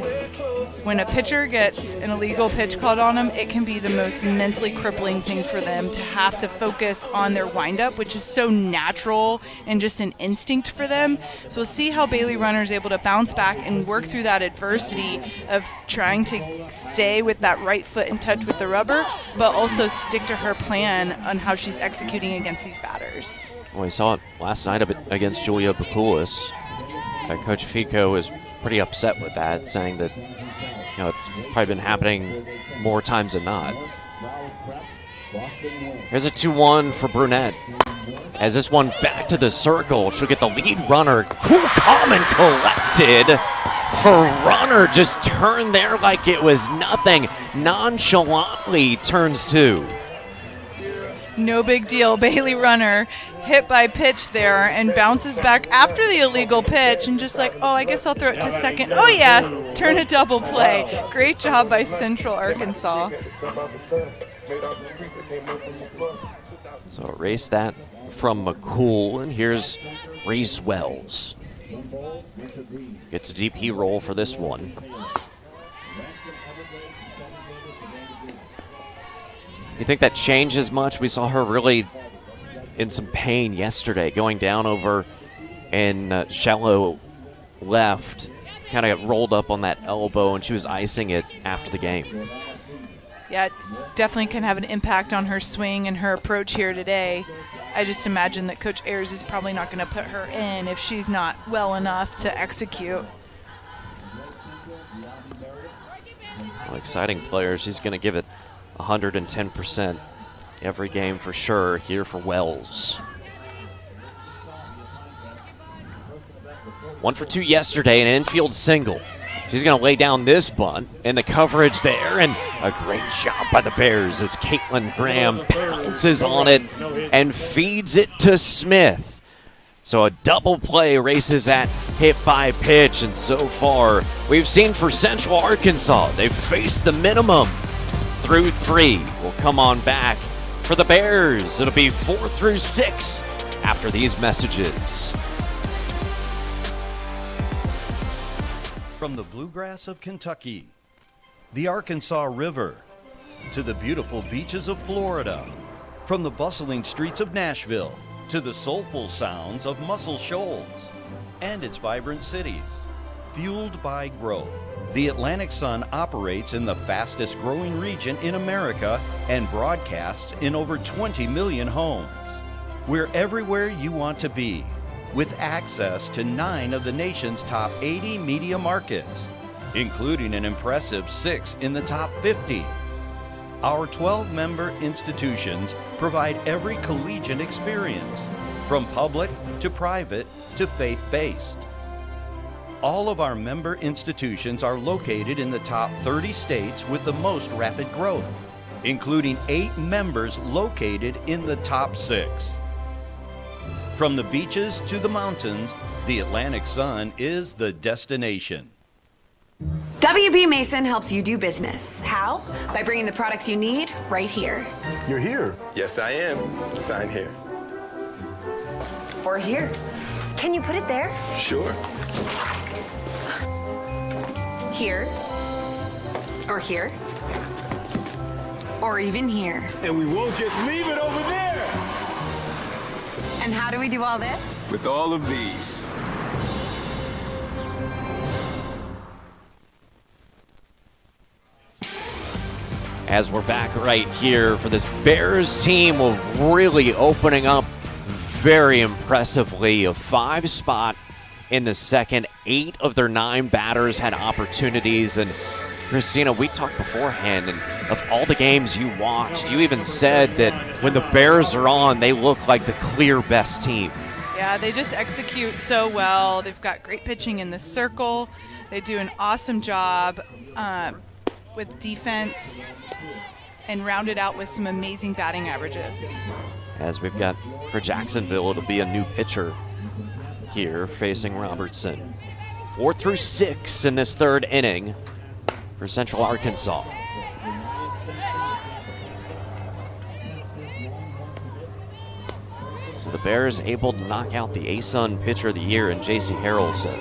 when a pitcher gets an illegal pitch called on them, it can be the most mentally crippling thing for them to have to focus on their windup, which is so natural and just an instinct for them. So we'll see how Bailey Runner is able to bounce back and work through that adversity of trying to stay with that right foot in touch with the rubber, but also stick to her plan on how she's executing against these batters. Well, we saw it last night against Julia Bakulis. Coach Fico was pretty upset with that, saying that it's probably been happening more times than not. Here's a 2-1 for Brunette. As this one back to the circle, she'll get the lead runner. Cool, calm, and collected for Runner. Just turned there like it was nothing. Nonchalantly turns 2. No big deal. Bailey Runner hit by pitch there and bounces back after the illegal pitch and just like, oh, I guess I'll throw it to second. Oh, yeah, turn a double play. Great job by Central Arkansas. So erase that from McCool, and here's Reese Wells. Gets a DP roll for this one. You think that changes much? We saw her really in some pain yesterday, going down over in shallow left, kind of got rolled up on that elbow, and she was icing it after the game. Yeah, it definitely can have an impact on her swing and her approach here today. I just imagine that Coach Ayers is probably not going to put her in if she's not well enough to execute. Well, exciting player. She's going to give it 110% every game for sure here for Wells. 1 for 2 yesterday, an infield single. She's going to lay down this bunt, and the coverage there, and a great job by the Bears as Caitlin Graham pounces on it and feeds it to Smith. So a double play races that hit by pitch, and so far we've seen for Central Arkansas, they've faced the minimum through 3. We'll come on back for the Bears. It'll be 4 through 6 after these messages. From the bluegrass of Kentucky, the Arkansas River, to the beautiful beaches of Florida, from the bustling streets of Nashville to the soulful sounds of Muscle Shoals and its vibrant cities. Fueled by growth, the Atlantic Sun operates in the fastest growing region in America and broadcasts in over 20 million homes. We're everywhere you want to be, with access to 9 of the nation's top 80 media markets, including an impressive 6 in the top 50. Our 12-member institutions provide every collegiate experience, from public to private to faith-based. All of our member institutions are located in the top 30 states with the most rapid growth, including 8 members located in the top 6. From the beaches to the mountains, the Atlantic Sun is the destination. WB Mason helps you do business. How? By bringing the products you need right here. You're here? Yes, I am. Sign here. Or here. Can you put it there? Sure. Here. Or here. Or even here. And we won't just leave it over there. And how do we do all this? With all of these. As we're back right here for this Bears team, we're really opening up very impressively. A 5 spot in the second. 8 of their 9 batters had opportunities. And Christina, we talked beforehand, and of all the games you watched, you even said that when the Bears are on, they look like the clear best team. Yeah, they just execute so well. They've got great pitching in the circle. They do an awesome job with defense and round it out with some amazing batting averages. As we've got for Jacksonville, it'll be a new pitcher here facing Robertson. 4 through 6 in this 3rd inning for Central Arkansas. So the Bears able to knock out the ASUN Pitcher of the Year in J.C. Harrelson.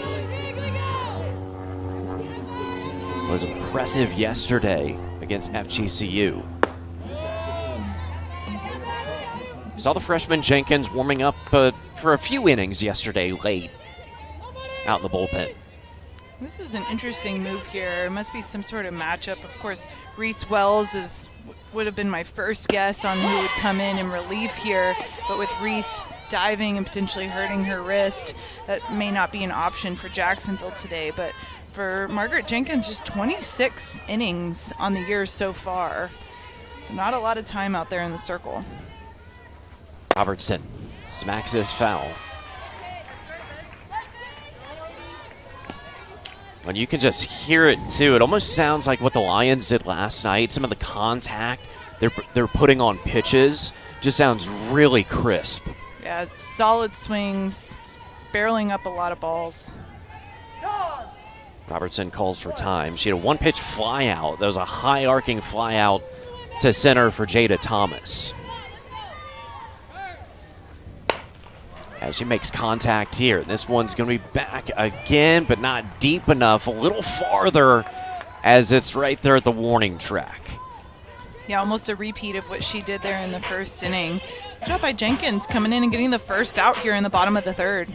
Was impressive yesterday against FGCU. Saw the freshman Jenkins warming up for a few innings yesterday late out in the bullpen. This is an interesting move here. It must be some sort of matchup. Of course, Reese Wells would have been my first guess on who would come in and relieve here, but with Reese diving and potentially hurting her wrist, that may not be an option for Jacksonville today. But for Margaret Jenkins, just 26 innings on the year so far. So not a lot of time out there in the circle. Robertson smacks his foul. And you can just hear it too. It almost sounds like what the Lions did last night. Some of the contact they're putting on pitches just sounds really crisp. Yeah, solid swings, barreling up a lot of balls. Robertson calls for time. She had a one-pitch fly out. That was a high arcing fly out to center for Jada Thomas. As she makes contact here. This one's going to be back again, but not deep enough. A little farther as it's right there at the warning track. Yeah, almost a repeat of what she did there in the first inning. Good job by Jenkins coming in and getting the first out here in the bottom of the third.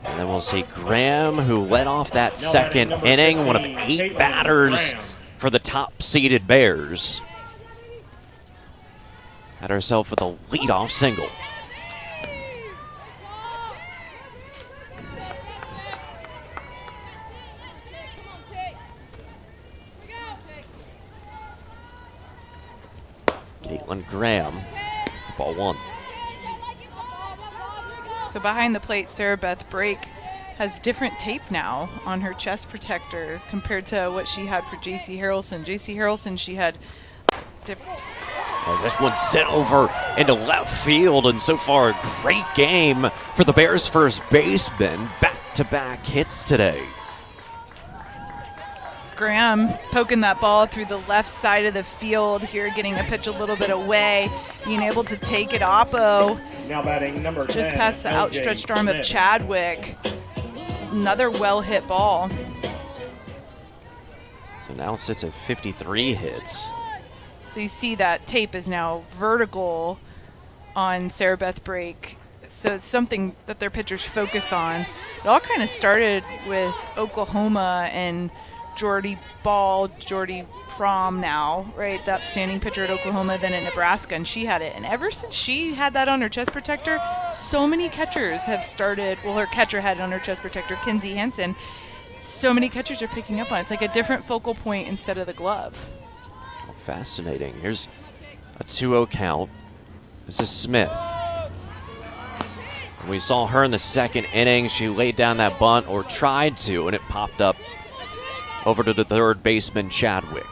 And then we'll see Graham, who led off that second inning, one of 8 batters for the top-seeded Bears. Had herself with a leadoff single. Caitlin Graham, ball 1. So behind the plate, Sarah Beth Brake has different tape now on her chest protector compared to what she had for J.C. Harrelson. J.C. Harrelson, she had different. As this one sent over into left field, and so far a great game for the Bears' first baseman. Back-to-back hits today. Graham poking that ball through the left side of the field here, getting the pitch a little bit away, being able to take it oppo. Now batting number 10, just past the LJ outstretched arm of Smith. Chadwick. Another well-hit ball. So now it sits at 53 hits. So you see that tape is now vertical on Sarah Beth Brake. So it's something that their pitchers focus on. It all kind of started with Oklahoma and Jordy Fromm now, right? That standing pitcher at Oklahoma, then at Nebraska, and she had it. And ever since she had that on her chest protector, so many catchers have started. Well, her catcher had it on her chest protector, Kinsey Hansen. So many catchers are picking up on it. It's like a different focal point instead of the glove. Fascinating. Here's a 2-0 count. This is Smith. We saw her in the second inning. She laid down that bunt, or tried to, and it popped up over to the third baseman, Chadwick.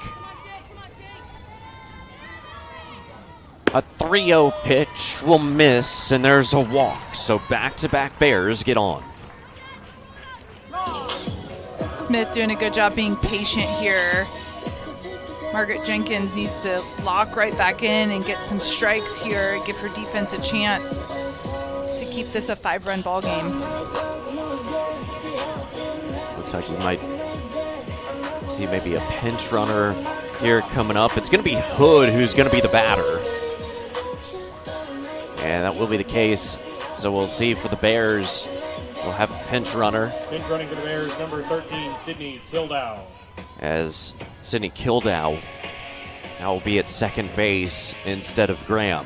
A 3-0 pitch will miss, and there's a walk. So back-to-back Bears get on. Smith doing a good job being patient here. Margaret Jenkins needs to lock right back in and get some strikes here, give her defense a chance to keep this a 5-run ball game. Looks like we might see maybe a pinch runner here coming up. It's going to be Hood who's going to be the batter. And that will be the case. So we'll see for the Bears. We'll have a pinch runner. Pinch running for the Bears, number 13, Sydney Kildow. As Sydney Kildow now will be at second base instead of Graham.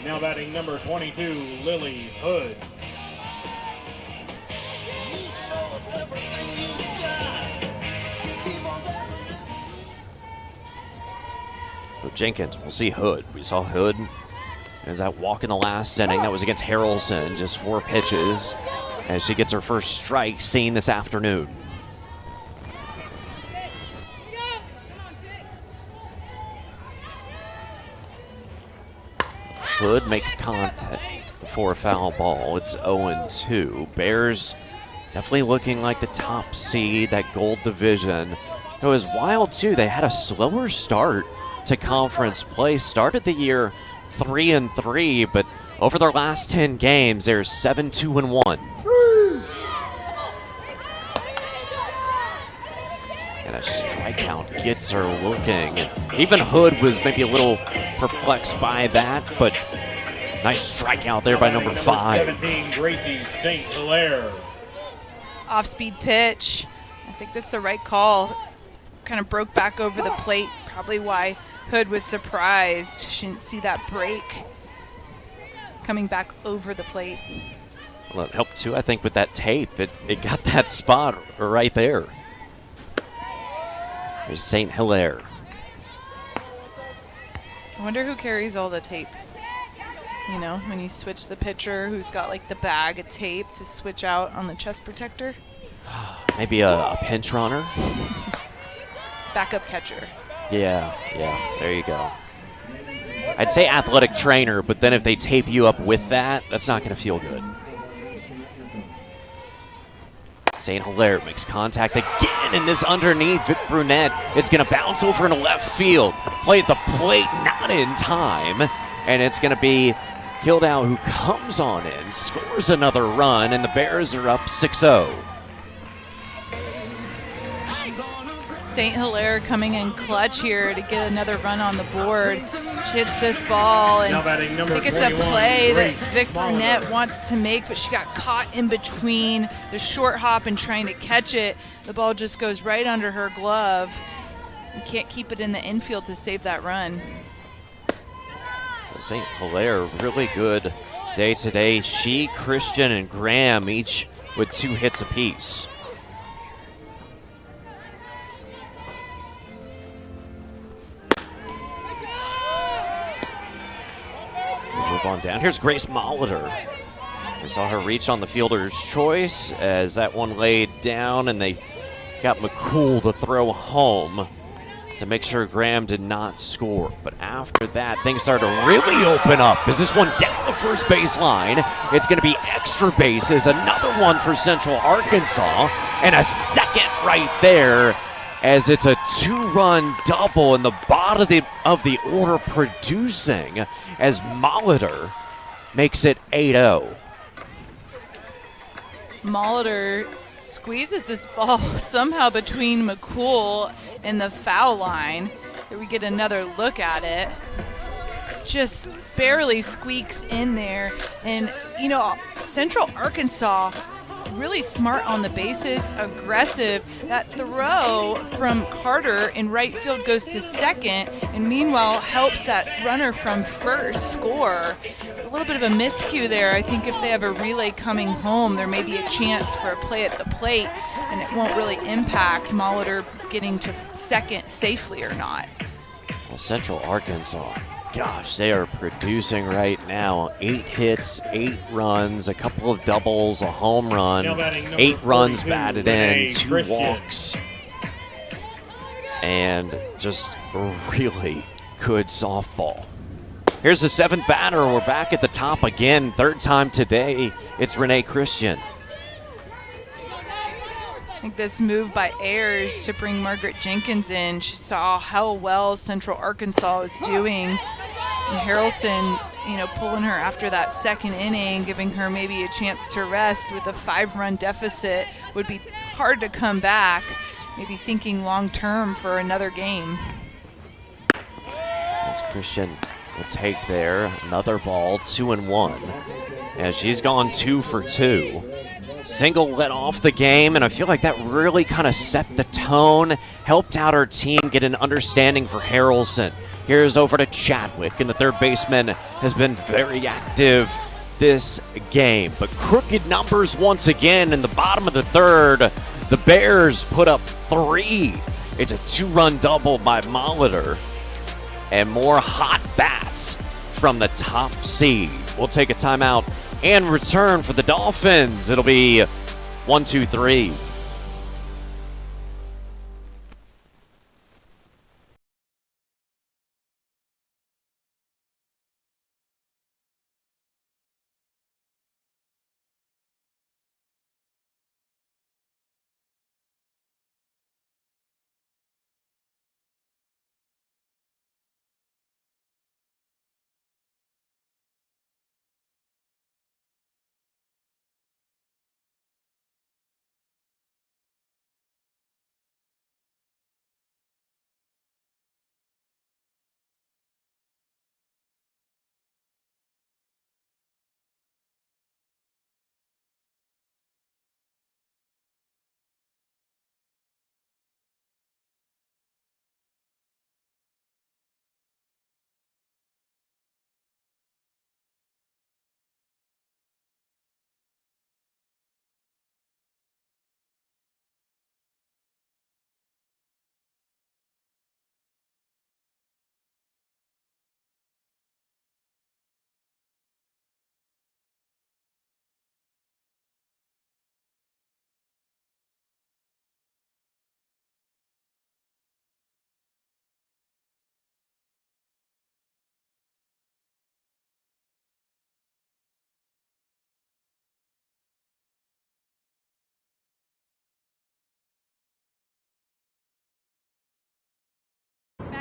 Now batting number 22, Lily Hood. So Jenkins, we'll see Hood. We saw Hood as that walk in the last inning. That was against Harrelson, just 4 pitches, as she gets her first strike seen this afternoon. Hood makes contact for a foul ball. It's 0-2. Bears definitely looking like the top seed, that gold division. It was wild, too. They had a slower start to conference play. Started the year 3-3, but over their last 10 games, they're 7-2-1. And a strikeout gets her looking. And even Hood was maybe a little perplexed by that, but nice strikeout there by number 5. 17, Gracie St. Hilaire. It's off-speed pitch. I think that's the right call. Kind of broke back over the plate, probably why Hood was surprised. She didn't see that break coming back over the plate. Well, it helped too, I think, with that tape. It got that spot right there. There's St. Hilaire. I wonder who carries all the tape. You know, when you switch the pitcher, who's got like the bag of tape to switch out on the chest protector? Maybe a pinch runner? Backup catcher. Yeah, there you go. I'd say athletic trainer, but then if they tape you up with that, that's not going to feel good. St. Hilaire makes contact again, and this underneath Vic Brunette. It's going to bounce over into left field. Play at the plate, not in time. And it's going to be Hildow who comes on in, scores another run, and the Bears are up 6-0. St. Hilaire coming in clutch here to get another run on the board. She hits this ball, and I think it's a play that Vic Brunette wants to make, but she got caught in between the short hop and trying to catch it. The ball just goes right under her glove. You can't keep it in the infield to save that run. St. Hilaire, really good day today. She, Christian, and Graham each with 2 hits apiece. Move on down. Here's Grace Molitor. We saw her reach on the fielder's choice as that one laid down, and they got McCool to throw home to make sure Graham did not score. But after that, things started to really open up. As this one down the first base line, it's going to be extra bases, another one for Central Arkansas, and a second right there, as it's a 2-run double in the bottom of the order producing, as Molitor makes it 8-0. Molitor squeezes this ball somehow between McCool and the foul line. We get another look at it. Just barely squeaks in there. And, you know, Central Arkansas, really smart on the bases, aggressive. That throw from Carter in right field goes to second, and meanwhile helps that runner from first score. It's a little bit of a miscue there. I think if they have a relay coming home, there may be a chance for a play at the plate, and it won't really impact Molitor getting to second safely or not. Well, Central Arkansas, gosh, they are producing right now. 8 hits, 8 runs, a couple of doubles, a home run, 8 runs batted in, 2 walks, and just really good softball. Here's the 7th batter. We're back at the top again, 3rd time today. It's Renee Christian. I think this move by Ayers to bring Margaret Jenkins in, she saw how well Central Arkansas was doing. And Harrelson, you know, pulling her after that second inning, giving her maybe a chance to rest with a 5-run deficit would be hard to come back. Maybe thinking long-term for another game. As Christian will take there, another ball, 2-1. As she's gone 2 for 2. Single led off the game, and I feel like that really kind of set the tone, helped out her team get an understanding for Harrelson. Here's over to Chadwick, and the third baseman has been very active this game. But crooked numbers once again in the bottom of the 3rd. The Bears put up 3. It's a 2-run double by Molitor, and more hot bats from the top seed. We'll take a timeout and return for the Dolphins. It'll be 1-2-3.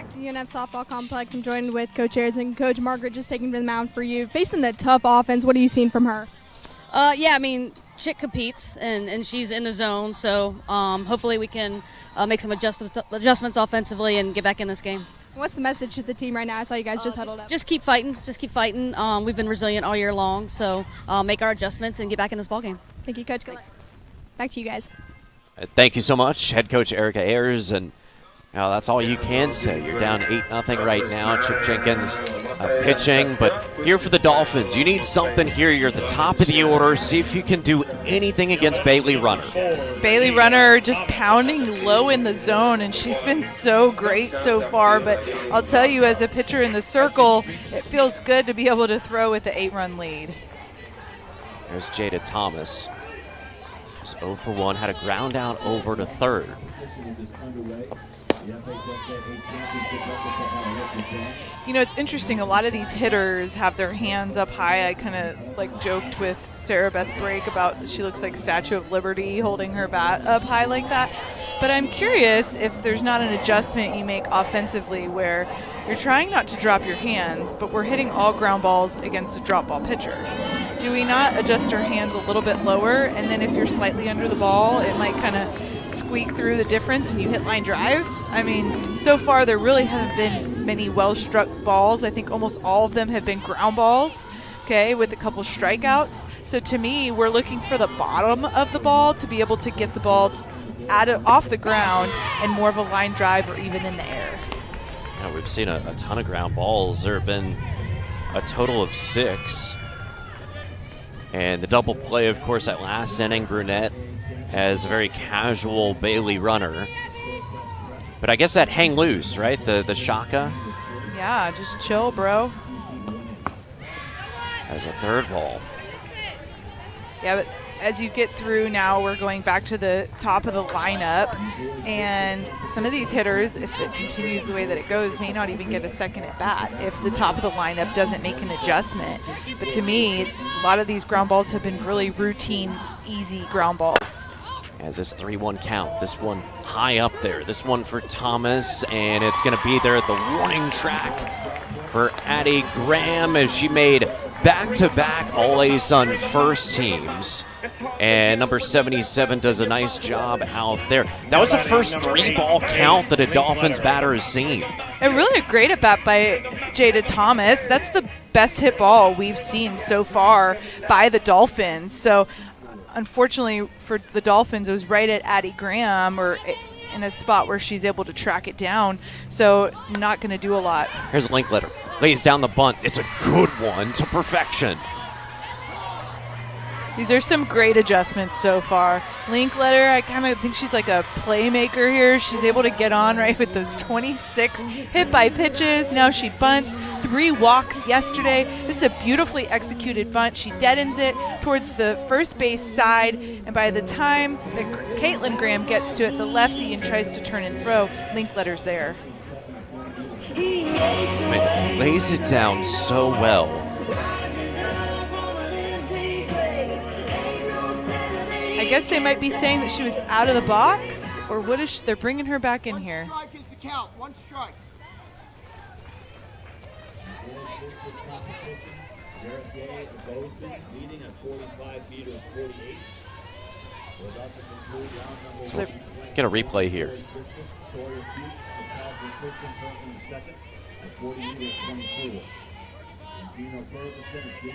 back to the UNF softball complex. I'm joined with Coach Ayers and Coach Margaret just taking the mound for you. Facing the tough offense, what are you seeing from her? Yeah, I mean, Chick competes, and she's in the zone, so hopefully we can make some adjustments offensively and get back in this game. What's the message to the team right now? I saw you guys just huddled up. Just keep fighting. Just keep fighting. We've been resilient all year long, so make our adjustments and get back in this ballgame. Thank you, Coach. Good luck. Back to you guys. Thank you so much, Head Coach Erica Ayers, and that's all you can say. You're down 8-0 right now. Chip Jenkins pitching, but here for the Dolphins, you need something here. You're at the top of the order. See if you can do anything against Bailey Runner. Bailey Runner just pounding low in the zone, and she's been so great so far. But I'll tell you, as a pitcher in the circle, it feels good to be able to throw with the 8-run lead. There's Jada Thomas. She's 0 for 1, had a ground out over to third. You know, it's interesting. A lot of these hitters have their hands up high. I kind of joked with Sarah Beth Brake about she looks like Statue of Liberty holding her bat up high like that. But I'm curious if there's not an adjustment you make offensively where you're trying not to drop your hands, but we're hitting all ground balls against a drop ball pitcher. Do we not adjust our hands a little bit lower, and then if you're slightly under the ball, it might kind of squeak through the difference and you hit line drives? I mean, so far there really haven't been many well-struck balls. I think almost all of them have been ground balls, okay, with a couple strikeouts. So to me, we're looking for the bottom of the ball to be able to get the ball off the ground and more of a line drive or even in the air. Yeah, we've seen a ton of ground balls. There have been a total of 6. And the double play, of course, that last inning, Brunette has a very casual Bailey Runner. But I guess that hang loose, right? The Shaka. Yeah, just chill, bro. As a third ball. Yeah, but as you get through now, we're going back to the top of the lineup. And some of these hitters, if it continues the way that it goes, may not even get a second at bat if the top of the lineup doesn't make an adjustment. But to me, a lot of these ground balls have been really routine, easy ground balls. As this 3-1 count, this one high up there, this one for Thomas, and it's going to be there at the warning track for Addie Graham as she made back-to-back All-ASUN first teams. And number 77 does a nice job out there. That was the first 3-ball count that a Dolphins batter has seen. And really a great at-bat by Jada Thomas. That's the best hit ball we've seen so far by the Dolphins. So unfortunately for the Dolphins, it was right at Addie Graham, or in a spot where she's able to track it down. So not going to do a lot. Here's Linkletter. Lays down the bunt. It's a good one to perfection. These are some great adjustments so far. Linkletter, I kind of think she's like a playmaker here. She's able to get on right with those 26 hit by pitches. Now she bunts. 3 walks yesterday. This is a beautifully executed bunt. She deadens it towards the first base side, and by the time that Caitlin Graham gets to it, the lefty, and tries to turn and throw, Linkletter's there. Lays it down so well. I guess they might be saying that she was out of the box, or what is they're bringing her back in here. 1 strike is the count. 1 strike. So get a replay here.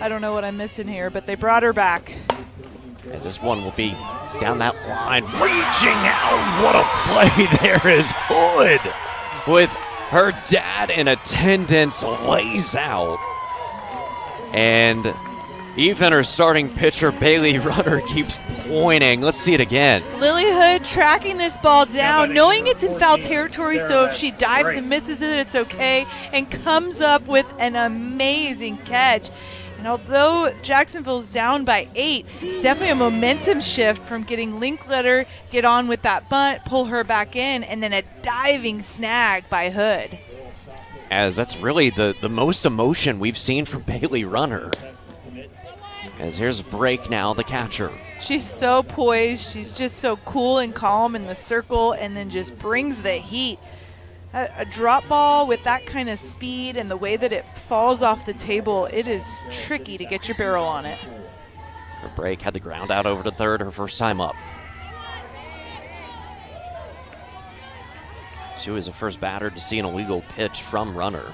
I don't know what I'm missing here, but they brought her back. As this one will be down that line, reaching out. What a play there is Hood with her dad in attendance, lays out. And even her starting pitcher, Bailey Runner, keeps pointing. Let's see it again. Lily Hood tracking this ball down, knowing it's in foul territory, so if she dives and misses it, it's okay, and comes up with an amazing catch. And although Jacksonville's down by 8, it's definitely a momentum shift from getting Linkletter, get on with that bunt, pull her back in, and then a diving snag by Hood. As that's really the most emotion we've seen from Bailey Runner. As here's Brake now, the catcher. She's so poised. She's just so cool and calm in the circle, and then just brings the heat. A drop ball with that kind of speed and the way that it falls off the table, it is tricky to get your barrel on it. Her break had the ground out over to third, her first time up. She was the first batter to see an illegal pitch from runner.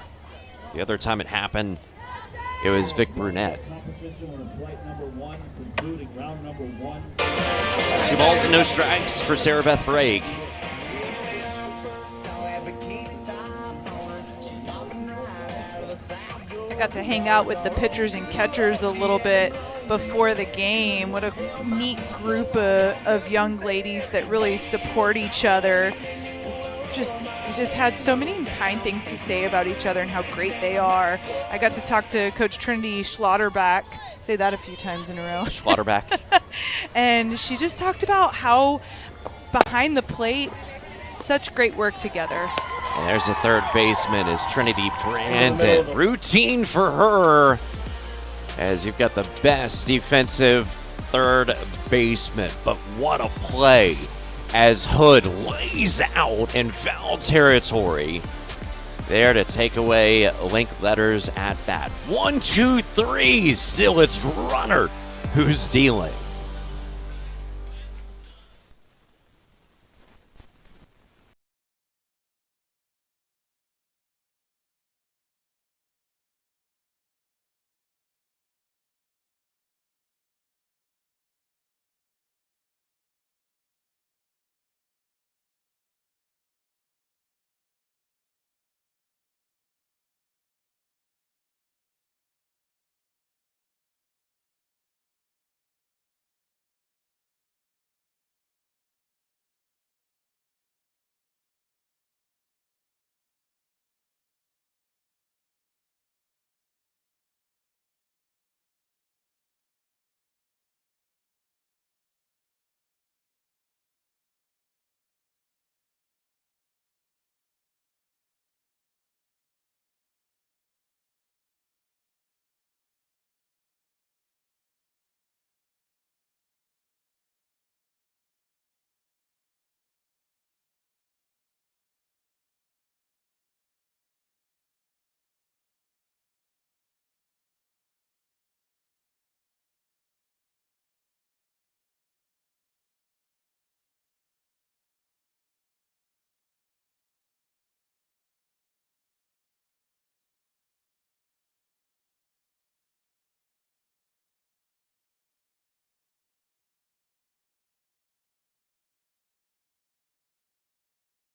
The other time it happened, it was Vic Brunette. 2 balls and no strikes for Sarah Beth Brake. I got to hang out with the pitchers and catchers a little bit before the game. What a neat group of young ladies that really support each other. They just had so many kind things to say about each other and how great they are. I got to talk to Coach Trinity Schlotterback, say that a few times in a row. Schlotterback. And she just talked about how behind the plate, such great work together. And there's a third baseman is Trinity Brandon. Routine for her as you've got the best defensive third baseman. But what a play as Hood lays out in foul territory. There to take away link letters at bat. 1, 2, 3. Still it's runner who's dealing.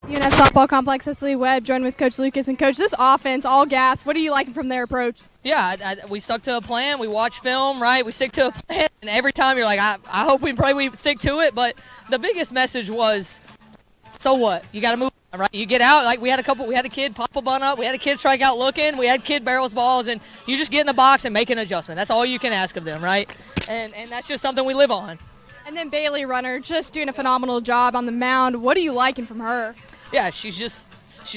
UNF softball complex, Cecily Webb, joined with Coach Lucas. And Coach, this offense, all gas. What are you liking from their approach? Yeah, we stuck to a plan. We watch film, right? We stick to a plan, and every time you're like, I hope we stick to it. But the biggest message was, so what? You got to move on, right? You get out. Like we had a kid pop a bunt up. We had a kid strike out looking. We had kid barrels balls, and you just get in the box and make an adjustment. That's all you can ask of them, right? And that's just something we live on. And then Bailey Runner just doing a phenomenal job on the mound. What are you liking from her? Yeah, she's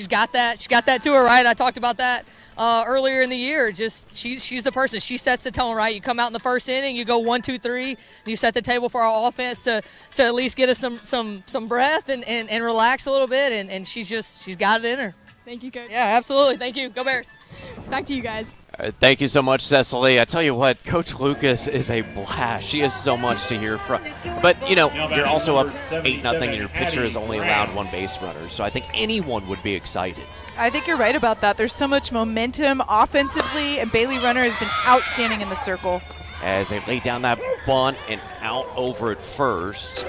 got that. She got that to her, right? I talked about that earlier in the year. Just she's the person. She sets the tone, right? You come out in the first inning, you go 1, 2, 3, and you set the table for our offense to at least get us some breath and relax a little bit. And she's got it in her. Thank you, Coach. Yeah, absolutely. Thank you. Go Bears. Back to you guys. Thank you so much, Cecily. I tell you what, Coach Lucas is a blast. She has so much to hear from. But, you're also up 8-0, and your pitcher is only allowed 1 base runner. So I think anyone would be excited. I think you're right about that. There's so much momentum offensively, and Bailey Runner has been outstanding in the circle. As they lay down that bunt and out over at first.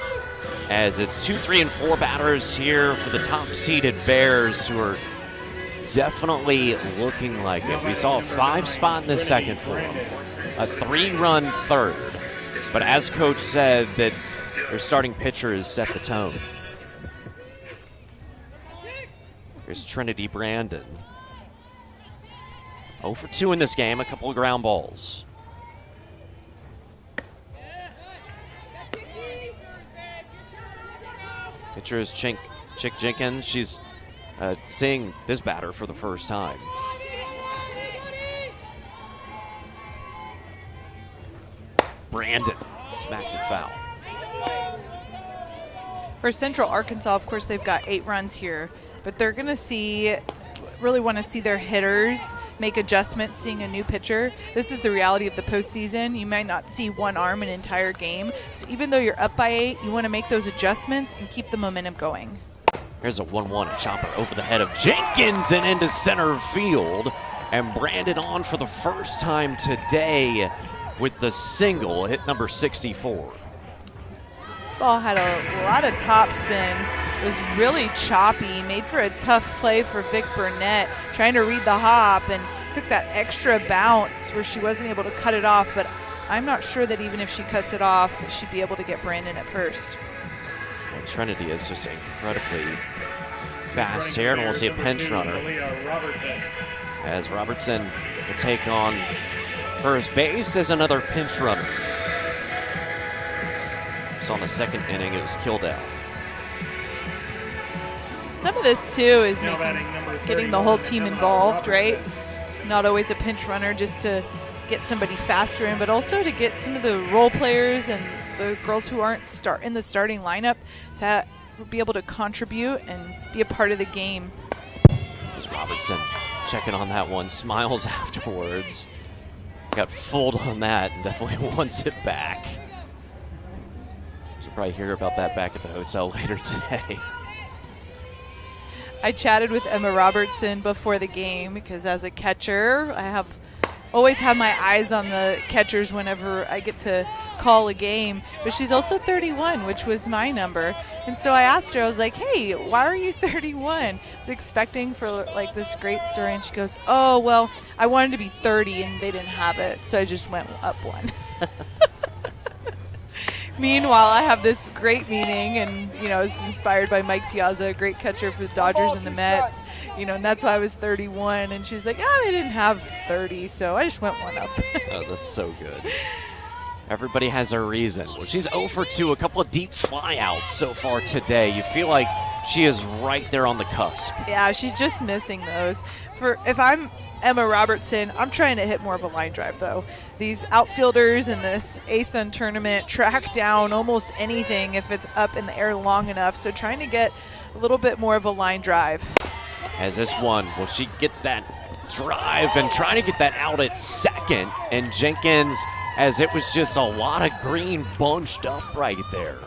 As it's 2, 3, and 4 batters here for the top-seeded Bears, who are definitely looking like it. We saw a 5 spot in the second for them, a 3-run third. But as Coach said, that their starting pitcher has set the tone. Here's Trinity Brandon. 0 for 2 in this game, a couple of ground balls. Pitcher is Chick Jenkins. She's seeing this batter for the first time. Brandon smacks it foul. For Central Arkansas, of course, they've got 8 runs here. but they're going to really want to see their hitters make adjustments seeing a new pitcher. This is the reality of the postseason. You might not see one arm an entire game. So even though you're up by 8, you want to make those adjustments and keep the momentum going. Here's a 1-1 chopper over the head of Jenkins and into center field. And Brandon on for the first time today with the single, hit number 64. This ball had a lot of top spin. It was really choppy, made for a tough play for Vic Burnett, trying to read the hop, and took that extra bounce where she wasn't able to cut it off. But I'm not sure that even if she cuts it off, that she'd be able to get Brandon at first. Well, Trinity is just incredibly fast here, and we'll see a pinch runner as Robertson will take on first base as another pinch runner. So on the second inning, it was killed out. Some of this, too, is getting the whole team involved, right? Not always a pinch runner just to get somebody faster in, but also to get some of the role players and the girls who aren't in the starting lineup to be able to contribute and be a part of the game. There's Robertson checking on that one, smiles afterwards. Got fooled on that and definitely wants it back. You'll probably hear about that back at the hotel later today. I chatted with Emma Robertson before the game because as a catcher, I always have my eyes on the catchers whenever I get to call a game. But she's also 31, which was my number. And so I asked her, I was like, hey, why are you 31? I was expecting for like this great story. And she goes, oh, well, I wanted to be 30 and they didn't have it. So I just went up one. Meanwhile, I have this great meeting, and it's inspired by Mike Piazza, a great catcher for the Dodgers and the Mets. And that's why I was 31. And she's like, they didn't have 30, so I just went one up. Oh, that's so good. Everybody has a reason. Well, she's 0 for 2, a couple of deep flyouts so far today. You feel like she is right there on the cusp. Yeah, she's just missing those. If I'm Emma Robertson, I'm trying to hit more of a line drive, though. These outfielders in this ASUN tournament track down almost anything if it's up in the air long enough, so trying to get a little bit more of a line drive. As this one, well, she gets that drive and trying to get that out at second, and Jenkins, as it was just a lot of green bunched up right there.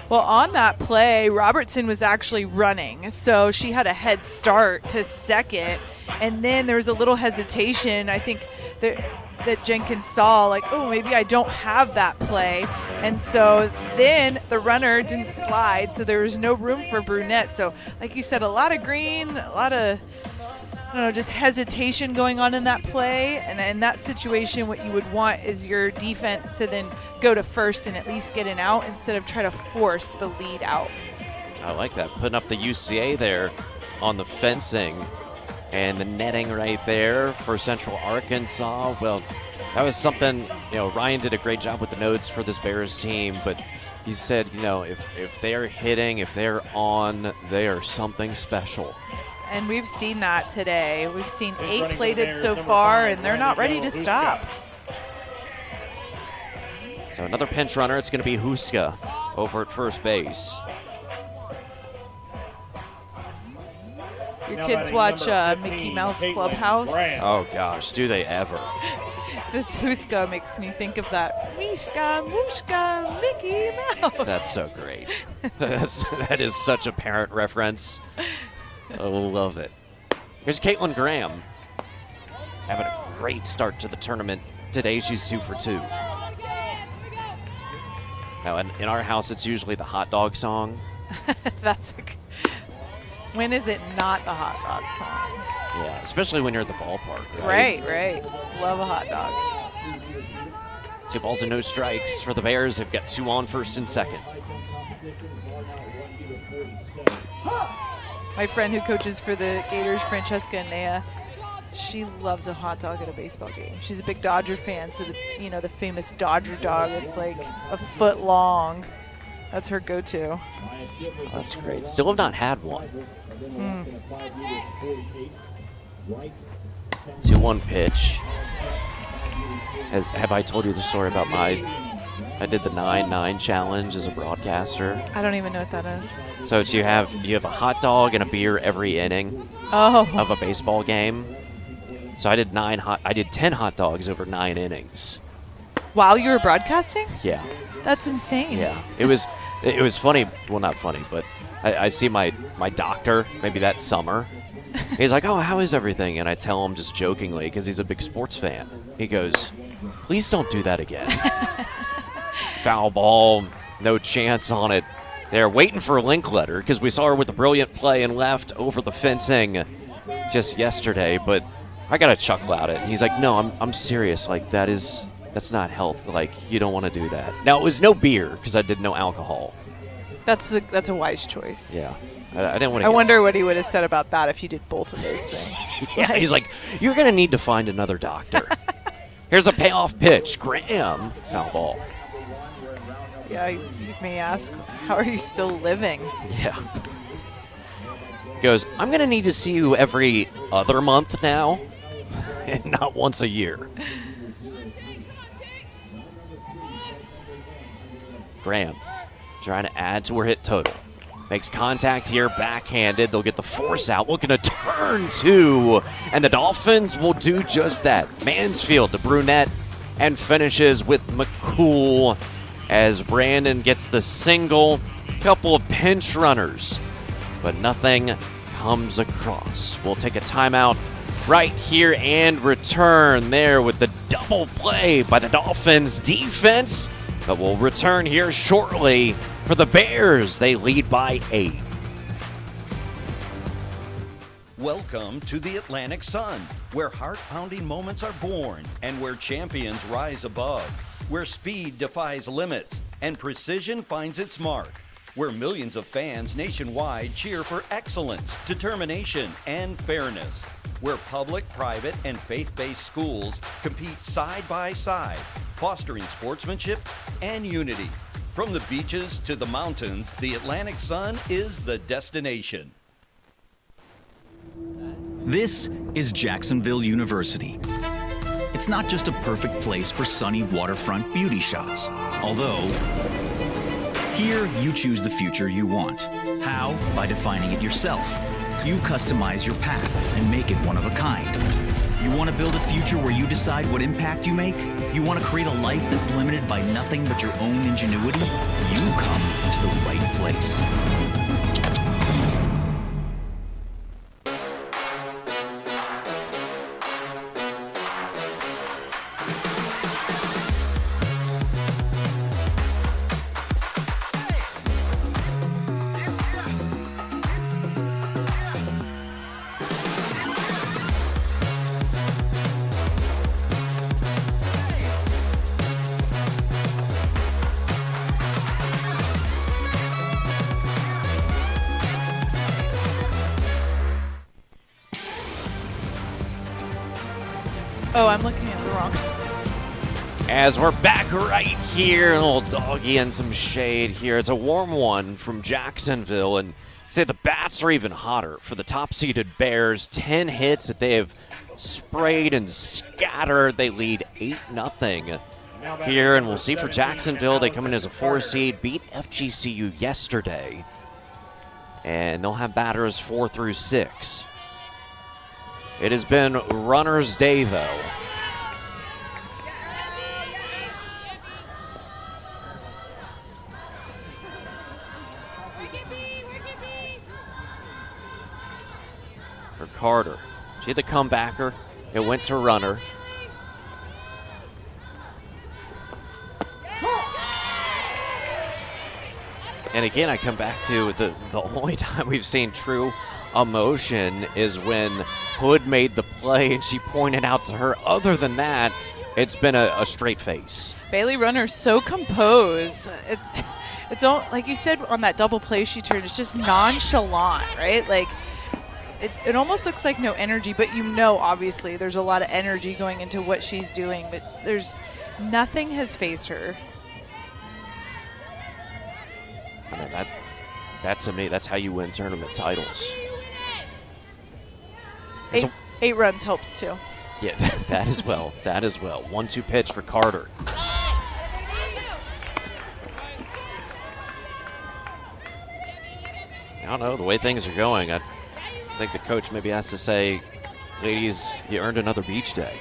Well, on that play, Robertson was actually running, so she had a head start to second, and then there was a little hesitation, I think, that Jenkins saw, like, oh, maybe I don't have that play. And so then the runner didn't slide, so there was no room for Brunette. So, like you said, a lot of green, a lot of, just hesitation going on in that play. And in that situation, what you would want is your defense to then go to first and at least get an out instead of try to force the lead out. I like that, putting up the UCA there on the fencing. And the netting right there for Central Arkansas. Well, that was something, Ryan did a great job with the notes for this Bears team, but he said, if they're hitting, if they're on, they are something special. And we've seen that today. We've seen 8 plated so far, and they're not ready to stop. So another pinch runner, it's going to be Huska over at first base. Your kids watch Mickey Mouse Clubhouse? Oh, gosh, do they ever. This Huska makes me think of that. Mishka, Mushka, Mickey Mouse. That's so great. That is such a parent reference. I love it. Here's Caitlin Graham. Having a great start to the tournament today. She's 2 for 2. Now, in our house, it's usually the hot dog song. When is it not the hot dog song? Yeah, especially when you're at the ballpark, right? Right. Love a hot dog. 2 balls and no strikes for the Bears. They've got 2 on, first and second. My friend who coaches for the Gators, Francesca Nea, she loves a hot dog at a baseball game. She's a big Dodger fan, so the famous Dodger dog, it's like a foot long. That's her go-to. Oh, that's great. Still have not had one. 2-1 pitch. Have I told you the story about my I did the 9-9 challenge as a broadcaster. I don't even know what that is. So it's you have a hot dog and a beer every inning of a baseball game. So I did 10 hot dogs over 9 innings. While you were broadcasting? Yeah. That's insane. Yeah. It was funny. Well, not funny, but I see my doctor maybe that summer. He's like, "Oh, how is everything?" And I tell him just jokingly because he's a big sports fan. He goes, "Please don't do that again." Foul ball, no chance on it. They're waiting for a Linkletter because we saw her with a brilliant play and left over the fencing just yesterday. But I got to chuckle at it. He's like, "No, I'm serious. Like that's not health. Like you don't want to do that." Now it was no beer because I did no alcohol. That's a wise choice. Yeah. I didn't want to. I wonder what he would have said about that if you did both of those things. Yeah, he's like, "You're going to need to find another doctor." Here's a payoff pitch. Graham, foul ball. Yeah, you may ask, how are you still living? Yeah. Goes, "I'm going to need to see you every other month now, and not once a year." Graham trying to add to her hit total. Makes contact here, backhanded. They'll get the force out. Looking to turn two, and the Dolphins will do just that. Mansfield to Brunette, and finishes with McCool as Brandon gets the single. Couple of pinch runners, but nothing comes across. We'll take a timeout right here and return there with the double play by the Dolphins defense. But we'll return here shortly for the Bears. They lead by 8. Welcome to the Atlantic Sun, where heart-pounding moments are born and where champions rise above, where speed defies limits and precision finds its mark, where millions of fans nationwide cheer for excellence, determination, and fairness, where public, private, and faith-based schools compete side by side, fostering sportsmanship and unity. From the beaches to the mountains, the Atlantic Sun is the destination. This is Jacksonville University. It's not just a perfect place for sunny waterfront beauty shots, although here you choose the future you want. How? By defining it yourself. You customize your path and make it one of a kind. You want to build a future where you decide what impact you make? You want to create a life that's limited by nothing but your own ingenuity? You come to the right place. Oh, I'm looking at the wrong. As we're back right here, a little doggy and some shade here. It's a warm one from Jacksonville, and say the bats are even hotter for the top-seeded Bears. 10 hits that they have sprayed and scattered. They lead 8-0 here, and we'll see for Jacksonville. They come in as a 4 seed, beat FGCU yesterday, and they'll have batters 4 through 6. It has been runner's day, though. For Carter. She had the comebacker. It went to runner. And again, I come back to the only time we've seen true emotion is when Hood made the play and she pointed out to her. Other than that, it's been a straight face. Bailey Runner's so composed. It's all, like you said on that double play she turned, it's just nonchalant, right? Like it almost looks like no energy, but you know obviously there's a lot of energy going into what she's doing, but there's nothing has phased her. I mean, that to me, that's how you win tournament titles. 8 runs helps too. Yeah, that as well. That as well. 1-2 pitch for Carter. don't know, the way things are going, I think the coach maybe has to say, ladies, you earned another beach day.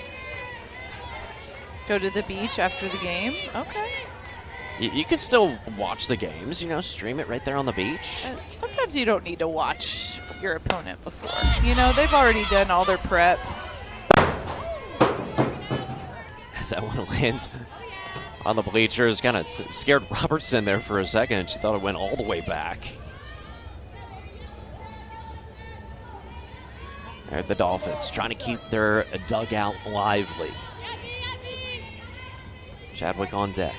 Go to the beach after the game? Okay. You can still watch the games, stream it right there on the beach. Sometimes you don't need to watch your opponent before. They've already done all their prep. As that one lands on the bleachers, kind of scared Robertson there for a second. She thought it went all the way back. There, the Dolphins trying to keep their dugout lively. Chadwick on deck.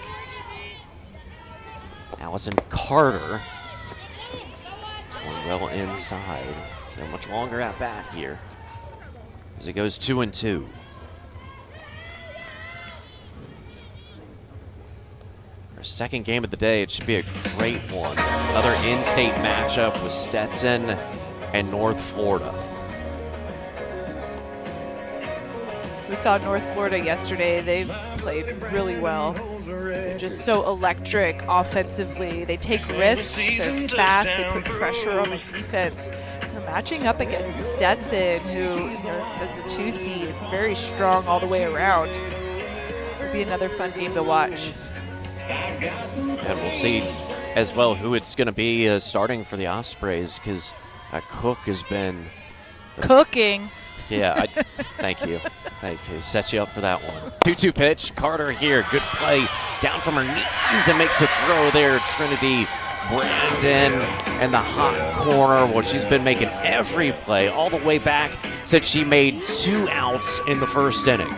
Allison Carter is going well inside. So much longer at bat here as it goes 2-2. Our second game of the day, it should be a great one. Another in-state matchup with Stetson and North Florida. We saw North Florida yesterday. They played really well. They're just so electric offensively. They take risks. They're fast. They put pressure on the defense. So matching up against Stetson, who is the 2 seed, very strong all the way around, will be another fun game to watch. And we'll see as well who it's going to be starting for the Ospreys, because Cook has been cooking. Yeah, thank you. Set you up for that one. 2-2 pitch. Carter here. Good play down from her knees and makes a throw there. Trinity Brandon and the hot corner. Well, she's been making every play all the way back since she made 2 outs in the first inning.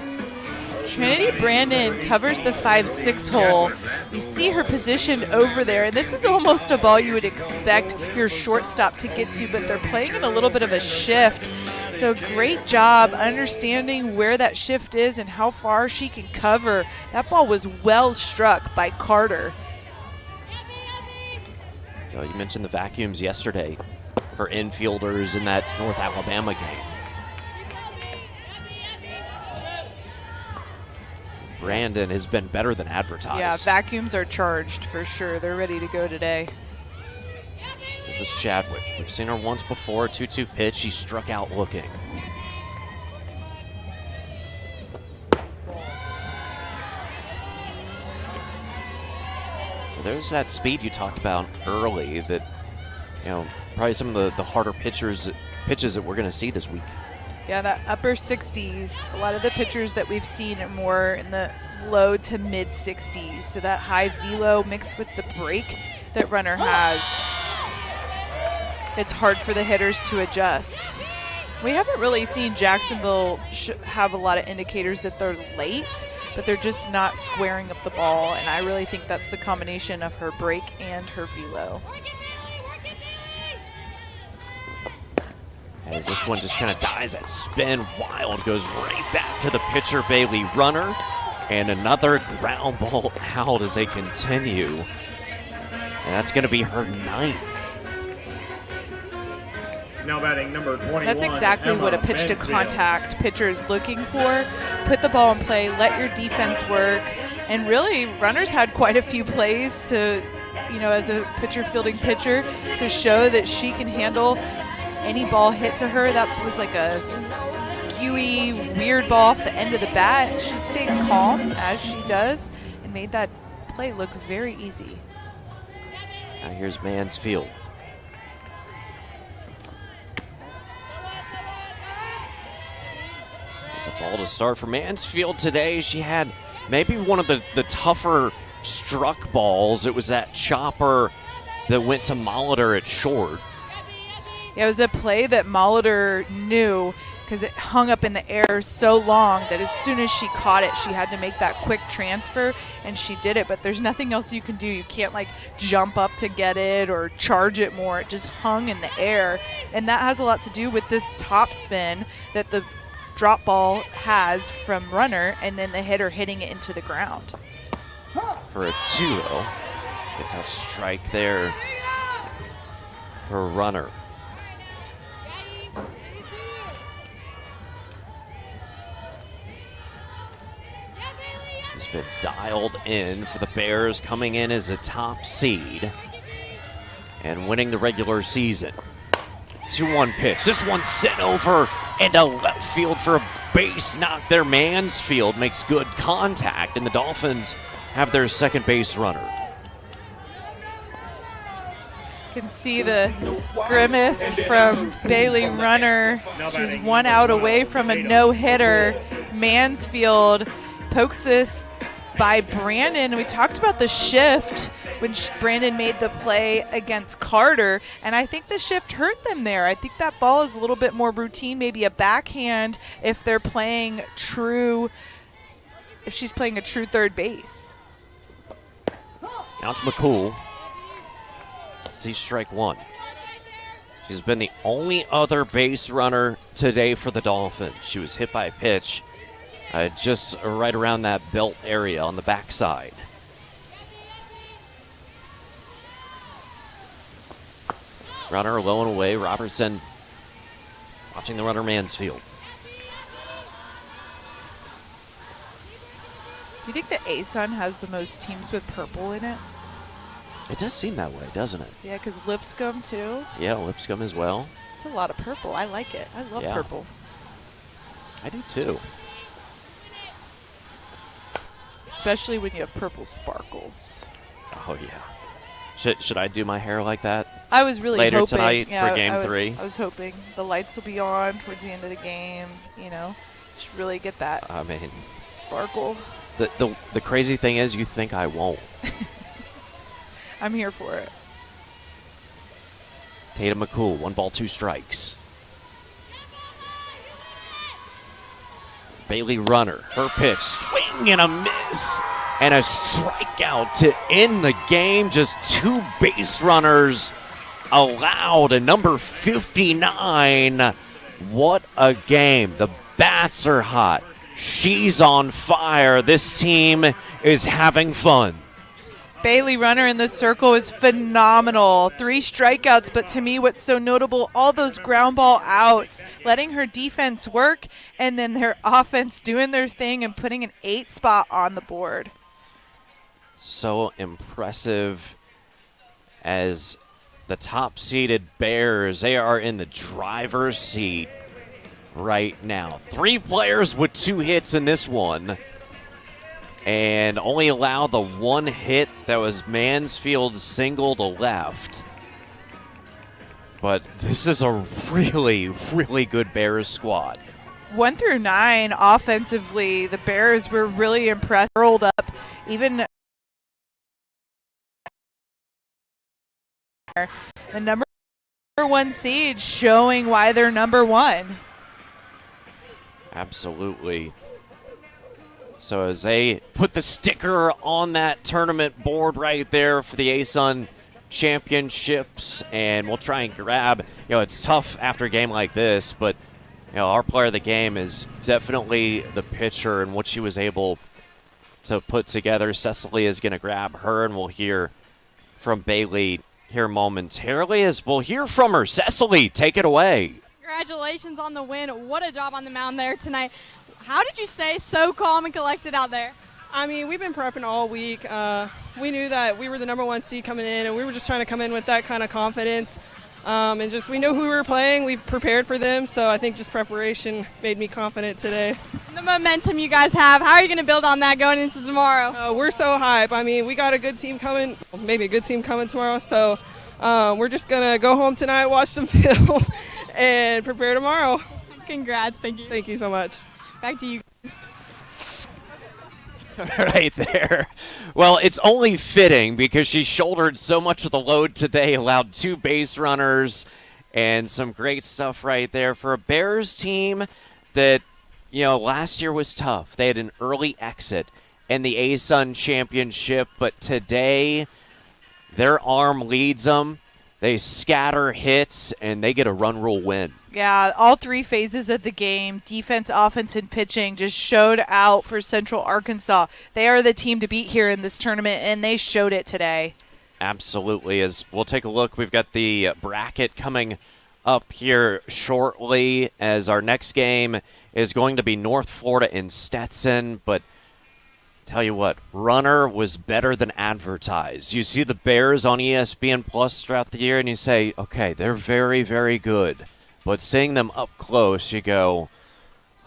Trinity Brandon covers the 5-6 hole. You see her positioned over there, and this is almost a ball you would expect your shortstop to get to, but they're playing in a little bit of a shift. So great job understanding where that shift is and how far she can cover. That ball was well struck by Carter. You mentioned the vacuums yesterday for infielders in that North Alabama game. Brandon has been better than advertised. Yeah, vacuums are charged for sure. They're ready to go today. This is Chadwick. We've seen her once before. 2-2 pitch. She struck out looking. Well, there's that speed you talked about early that, probably some of the harder pitches that we're going to see this week. Yeah, that upper 60s. A lot of the pitchers that we've seen are more in the low to mid 60s. So that high velo mixed with the break that runner has, it's hard for the hitters to adjust. We haven't really seen Jacksonville have a lot of indicators that they're late, but they're just not squaring up the ball. And I really think that's the combination of her break and her velo. As this one just kind of dies at spin, wild, goes right back to the pitcher, Bailey Runner, and another ground ball out as they continue. And that's going to be her 9th. Now batting number 21. That's exactly what a pitch to contact pitcher is looking for. Put the ball in play, let your defense work, and really runners had quite a few plays to, as a pitcher fielding pitcher, to show that she can handle any ball hit to her. That was like a skewy, weird ball off the end of the bat. She stayed calm, as she does, and made that play look very easy. Now here's Mansfield. It's a ball to start for Mansfield today. She had maybe one of the tougher struck balls. It was that chopper that went to Molitor at short. Yeah, it was a play that Molitor knew because it hung up in the air so long that as soon as she caught it, she had to make that quick transfer, and she did it. But there's nothing else you can do. You can't, jump up to get it or charge it more. It just hung in the air, and that has a lot to do with this top spin that the drop ball has from runner, and then the hitter hitting it into the ground. For a 2-0. Gets out strike there for runner. He's been dialed in for the Bears, coming in as a top seed. and winning the regular season. 2-1 pitch. This one sent over into left field for a base knock there. Mansfield makes good contact, and the Dolphins have their second base runner. You can see the grimace from Bailey Runner. She was 1 out away from a no-hitter. Mansfield pokes this by Brandon. We talked about the shift when Brandon made the play against Carter, and I think the shift hurt them there. I think that ball is a little bit more routine, maybe a backhand if they're playing true, if she's playing a true third base. Now it's McCool. See strike one. She's been the only other base runner today for the Dolphins. She was hit by a pitch just right around that belt area on the backside. Runner low and away. Robertson watching the runner Mansfield. Do you think the ASUN has the most teams with purple in it? It does seem that way, doesn't it? Yeah, because Lipscomb too. Yeah, Lipscomb as well. It's a lot of purple. I like it. I love purple. I do too. Especially when you have purple sparkles. Oh, yeah. Should I do my hair like that? I was really later hoping. tonight Yeah, for Game 3? I was hoping the lights will be on towards the end of the game. You know, just really get that I mean, sparkle. the crazy thing is you think I won't. I'm here for it. Tatum McCool, 1 ball, 2 strikes. Bailey Runner, her pitch, swing and a miss, and a strikeout to end the game. Just 2 base runners allowed, and number 59. What a game. The bats are hot. She's on fire. This team is having fun. Bailey Runner in the circle is phenomenal. 3 strikeouts, but to me what's so notable, all those ground ball outs, letting her defense work, and then their offense doing their thing and putting an 8 spot on the board. So impressive as the top-seeded Bears, they are in the driver's seat right now. 3 players with 2 hits in this one, and only allow the 1 hit that was Mansfield's single to left. But this is a really, really good Bears squad. 1 through 9 offensively, the Bears were really impressed. Rolled up, even the number 1 seed showing why they're number 1. Absolutely. So as they put the sticker on that tournament board right there for the ASUN championships, and we'll try and grab, it's tough after a game like this, but our player of the game is definitely the pitcher and what she was able to put together. Cecily is going to grab her, and we'll hear from Bailey here momentarily as we'll hear from her. Cecily, take it away. Congratulations on the win. What a job on the mound there tonight. How did you stay so calm and collected out there? I mean, we've been prepping all week. We knew that we were the number 1 seed coming in, and we were just trying to come in with that kind of confidence. And just we knew who we were playing. We've prepared for them, so I think just preparation made me confident today. The momentum you guys have, how are you going to build on that going into tomorrow? We're so hype. I mean, we got a good team coming, maybe a good team coming tomorrow, so we're just going to go home tonight, watch some film, and prepare tomorrow. Congrats. Thank you. Thank you so much. Back to you guys. Right there. Well, it's only fitting because she shouldered so much of the load today, allowed 2 base runners, and some great stuff right there for a Bears team that, last year was tough. They had an early exit in the ASUN championship, but today their arm leads them. They scatter hits, and they get a run rule win. Yeah, all 3 phases of the game, defense, offense, and pitching, just showed out for Central Arkansas. They are the team to beat here in this tournament, and they showed it today. Absolutely. As we'll take a look, we've got the bracket coming up here shortly, as our next game is going to be North Florida in Stetson. But Tell you what, Runner was better than advertised. You see the Bears on ESPN Plus throughout the year, and you say, okay, they're very, very good. But seeing them up close, you go,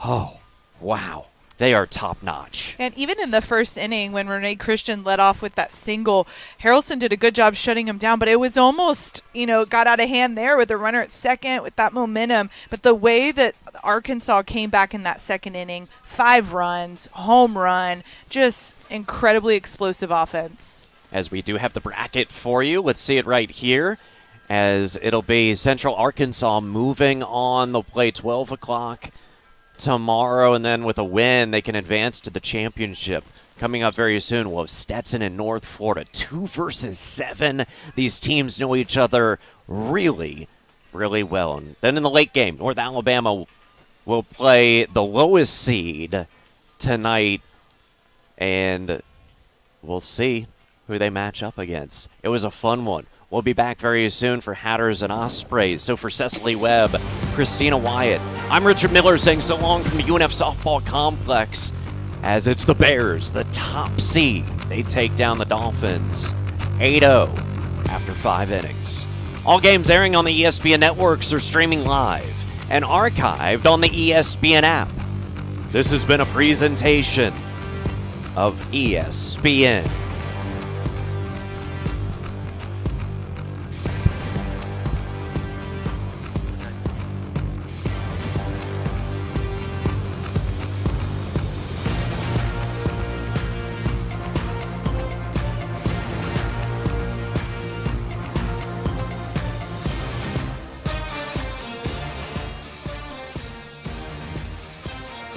oh, wow, they are top-notch. And even in the first inning, when Renee Christian led off with that single, Harrelson did a good job shutting him down, but it was almost, got out of hand there with the runner at second with that momentum. But the way that Arkansas came back in that second inning, 5 runs, home run, just incredibly explosive offense. As we do have the bracket for you, let's see it right here, as it'll be Central Arkansas moving on. They'll play 12 o'clock tomorrow, and then with a win, they can advance to the championship. Coming up very soon, we'll have Stetson and North Florida, 2 versus 7. These teams know each other really, really well. And then in the late game, North Alabama will play the lowest seed tonight, and we'll see who they match up against. It was a fun one. We'll be back very soon for Hatters and Ospreys. So for Cecily Webb, Christina Wyatt, I'm Richard Miller saying so long from the UNF Softball Complex, as it's the Bears, the top seed. They take down the Dolphins 8-0 after 5 innings. All games airing on the ESPN networks are streaming live and archived on the ESPN app. This has been a presentation of ESPN.